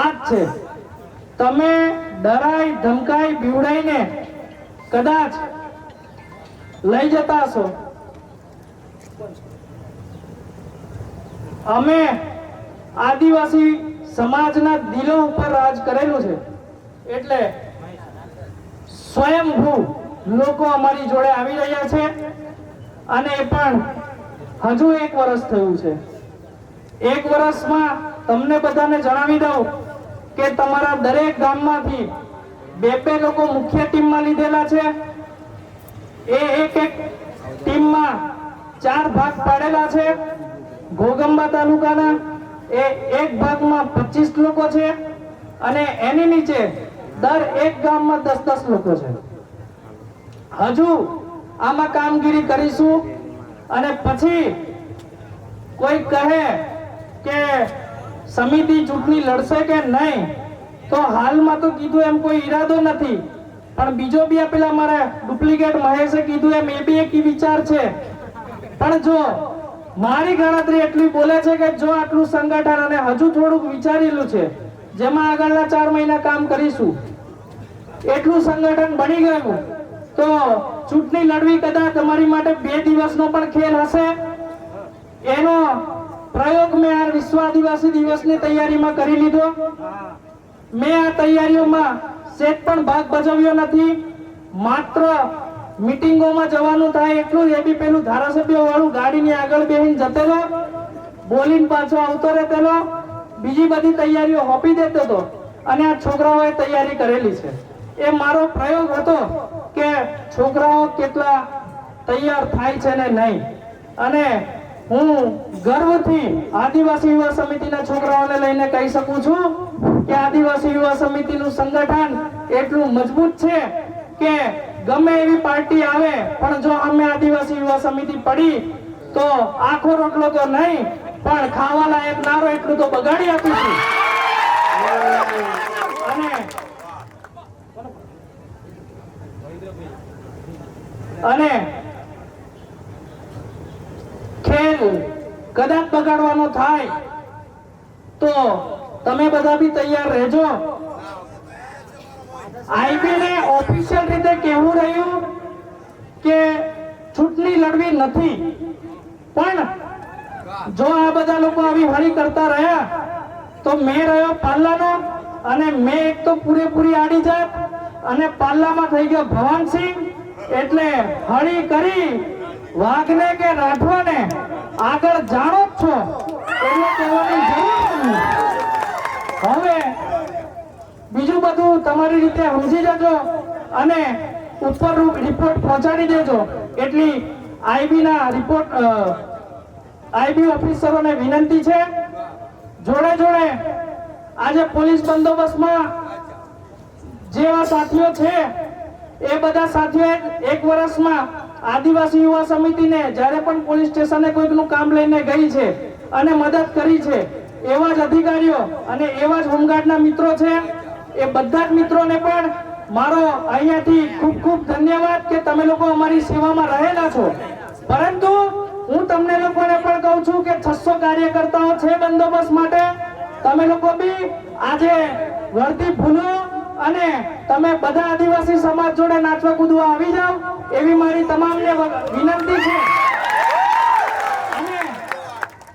આ જ છે. તમે ડરાઈ ધમકાઈ બીવડાઈને કદાચ લઈ જતા હશો, અમે આદિવાસી સમાજના દિલો ઉપર રાજ કરેલું છે. એટલે સ્વયંભૂ લોકો અમારી જોડે આવી રહ્યા છે. અને એ પણ હજુ 1 વર્ષ થયું છે. 1 વર્ષમાં તમને બધાને જણાવી દઉં કે તમારા દરેક ગામમાંથી 2 લોકો મુખ્ય ટીમમાં લીધેલા છે. એ એક ટીમમાં 4 ભાગ પાડેલા છે. ઘોગંબા તાલુકાના એ એક ભાગમાં 25 લોકો છે અને એની નીચે દર એક ગામમાં 10-10 લોકો છે. હજુ આમાં કામગીરી કરીશું. અને પછી કોઈ કહે કે સમિતિ ચૂંટણી લડશે કે નહીં, તો હાલમાં તો કીધું એમ કોઈ ઈરાદો નથી, પણ બીજો બી પેલા મારા ડુપ્લિકેટ મહેશે કીધું એમ એ બી એક વિચાર છે. પણ જો મારી ગણતરી એટલી બોલે છે કે જો આટલું સંગઠન અને હજુ થોડુંક વિચારેલું છે, જેમાં આગળના 4 મહિના કામ કરીશું, એટલું સંગઠન બની ગયું તો ચૂંટણી લડવી કદાચ તમારી માટે 2 દિવસનો પણ ખેલ હશે. એનો પ્રયોગ મેં આ વિશ્વ આદિવાસી દિવસની તૈયારીમાં કરી લીધો. મેં આ તૈયારીઓમાં સેટ પણ ભાગ ભજવ્યો નથી. માત્ર મીટિંગોમાં જવાનું થાય એટલું, એ બી પેલું ધારાસભ્ય વાળું ગાડીની આગળ બેહીને જતેલો, બોલીને પાછો આવતો રહેતેલો, બીજી બધી તૈયારીઓ હોપી દેતો હતો. અને આ છોકરાઓએ તૈયારી કરેલી છે. એ મારો પ્રયોગ હતો કે છોકરાઓ કેટલા તૈયાર થાય છે ને નહીં. અને હું ગર્વથી આદિવાસી યુવા સમિતિના છોકરાઓને લઈને કહી શકું છું કે આદિવાસી યુવા સમિતિનું સંગઠન એટલું મજબૂત છે કે ગમે એવી પાર્ટી આવે પણ જો અમે આદિવાસી યુવા સમિતિ પડી તો આખો રોટલો તો નહીં પણ ખાવા લાયક નારો એટલું તો બગાડી આપીશું. અને ખેલ કદાચ બગાડવાનો થાય તો તમે બધા બી તૈયાર રહેજો. આઈબી ને ઓફિશિયલ રીતે કહેવું રહ્યું કે ચૂંટણી લડવી નથી, પણ જો આ બધા લોકો આવી હળી કરતા રહ્યા તો મેં રહ્યો પાલ્લાનો, અને મેં એક તો પૂરેપૂરી આડી જાત અને પાલ્લામાં થઈ ગયો ભવાનસિંહ. એટલે હળી કરી વાઘને કે રાઠવાને આગળ જાણો જ છો એટલે કહેવાની જરૂર નથી. હવે બીજું બધું તમારી રીતે સમજી જજો અને ઉપર રિપોર્ટ પહોંચાડી દેજો. એટલી આઈબી ઓફિસરોને વિનંતી છે. જોડે જોડે આજે પોલીસ બંદોબસ્તમાં જેવા સાથીઓ છે એ બધા સાથીઓ 1 વર્ષમાં આદિવાસી યુવા સમિતિને જ્યારે પણ પોલીસ સ્ટેશને કોઈકનું કામ લઈને ગઈ છે અને મદદ કરી છે, એવા જ અધિકારીઓ અને એવા જ હોમગાર્ડના મિત્રો છે. એ બધા જ મિત્રોને પણ મારો અહીંયાથી ખૂબ ખૂબ ધન્યવાદ કે તમે લોકો અમારી સેવામાં રહેલા છો. પરંતુ હું તમને લોકોને પણ કહું છું કે 600 કાર્યકર્તાઓ છે બંદોબસ્ત માટે. તમે લોકો બી આજે વર્દી ભૂલો અને તમે બધા આદિવાસી સમાજ જોડે નાચવા કૂદવા આવી જાવ એવી મારી તમામને વિનંતી છે. અને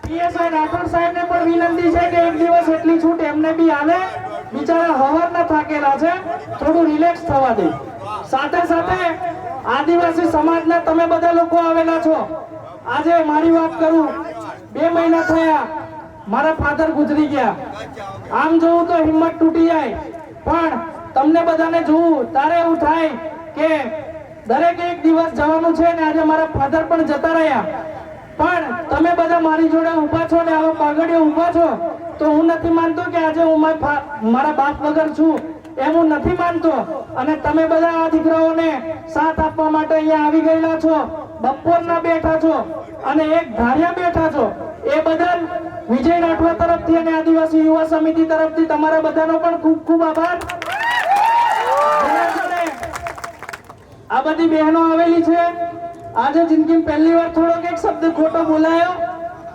પીએસઆઈ રાઠોડ સાહેબને પણ વિનંતી છે કે એક દિવસ એટલી છૂટ એમને બી આલે. બિચારા હવારના થાકેલા છે, થોડું રિલેક્સ થવા દે. સાથે સાથે આદિવાસી સમાજના તમે બધા લોકો આવેલા છો. આજે મારી વાત કરું, 2 મહિના થયા મારા ફાધર ગુજરી ગયા. આમ જોવું તો હિંમત તૂટી જાય, પણ તમને બધાને જોવું તારે એવું થાય કે દરેક એક દિવસ જવાનું છે ને આજે મારા ફાધર પણ જતા રહ્યા પણ તમે બધા મારી જોડે ઊભા છો ને આવા પાઘડીએ ઊભા છો તો હું નથી માનતો કે આજે હું મારા બાપ વગર છું એમ હું નથી માનતો. અને તમે બધા આ દીકરાઓને સાથ આપવા માટે અહીંયા આવી ગયેલા છો, બપોરના બેઠા છો અને એક ધાર્યા બેઠા છો, એ બદલ વિજય રાઠવા તરફથી અને આદિવાસી યુવા સમિતિ તરફથી તમારા બધાનો પણ ખૂબ ખૂબ આભાર. આ બધી બહેનો આવેલી છે, આજે જિંદગીમાં પહેલી વાર થોડોક એક શબ્દ ખોટો બોલાયો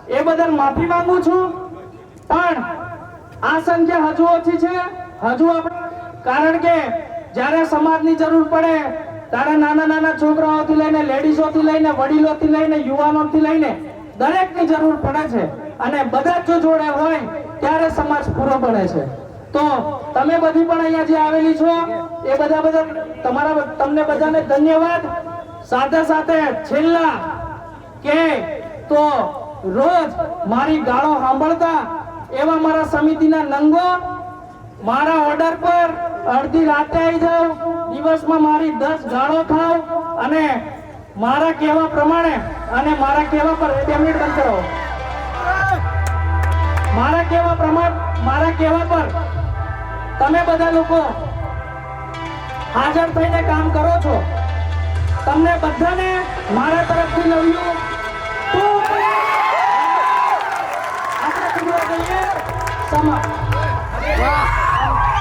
એ બદલ માફી માંગુ છું. પણ આ સંખ્યા હજુ ઓછી છે, હજુ આપણે, કારણ કે જ્યારે સમાજની જરૂર પડે ત્યારે નાના નાના છોકરાઓથી લઈને લેડીઝોથી લઈને વડીલોથી લઈને યુવાનોથી લઈને દરેકની જરૂર પડે છે અને બધા જ જો જોડે હોય ત્યારે સમાજ પૂરો પડે છે. તો તમે બધી પણ અહીંયા જે આવેલી છો એ બધા તમને બધાને ધન્યવાદ. સાથે સાથે છેલ્લા કે તો રોજ મારી ગાળો સાંભળતા એવા મારા સમિતિના નંગો, મારા ઓર્ડર પર અડધી રાતે આવી જાવ, દિવસમાં મારી 10 ગાળો ખાવ અને મારા કહેવા પ્રમાણે અને મારા કહેવા પર 2 મિનિટ બંધ કરો. મારા કહેવા પર તમે બધા લોકો હાજર થઈને કામ કરો છો. તમને બધાને મારા તરફથી લવ યુ. આપણે સમાપ્ત.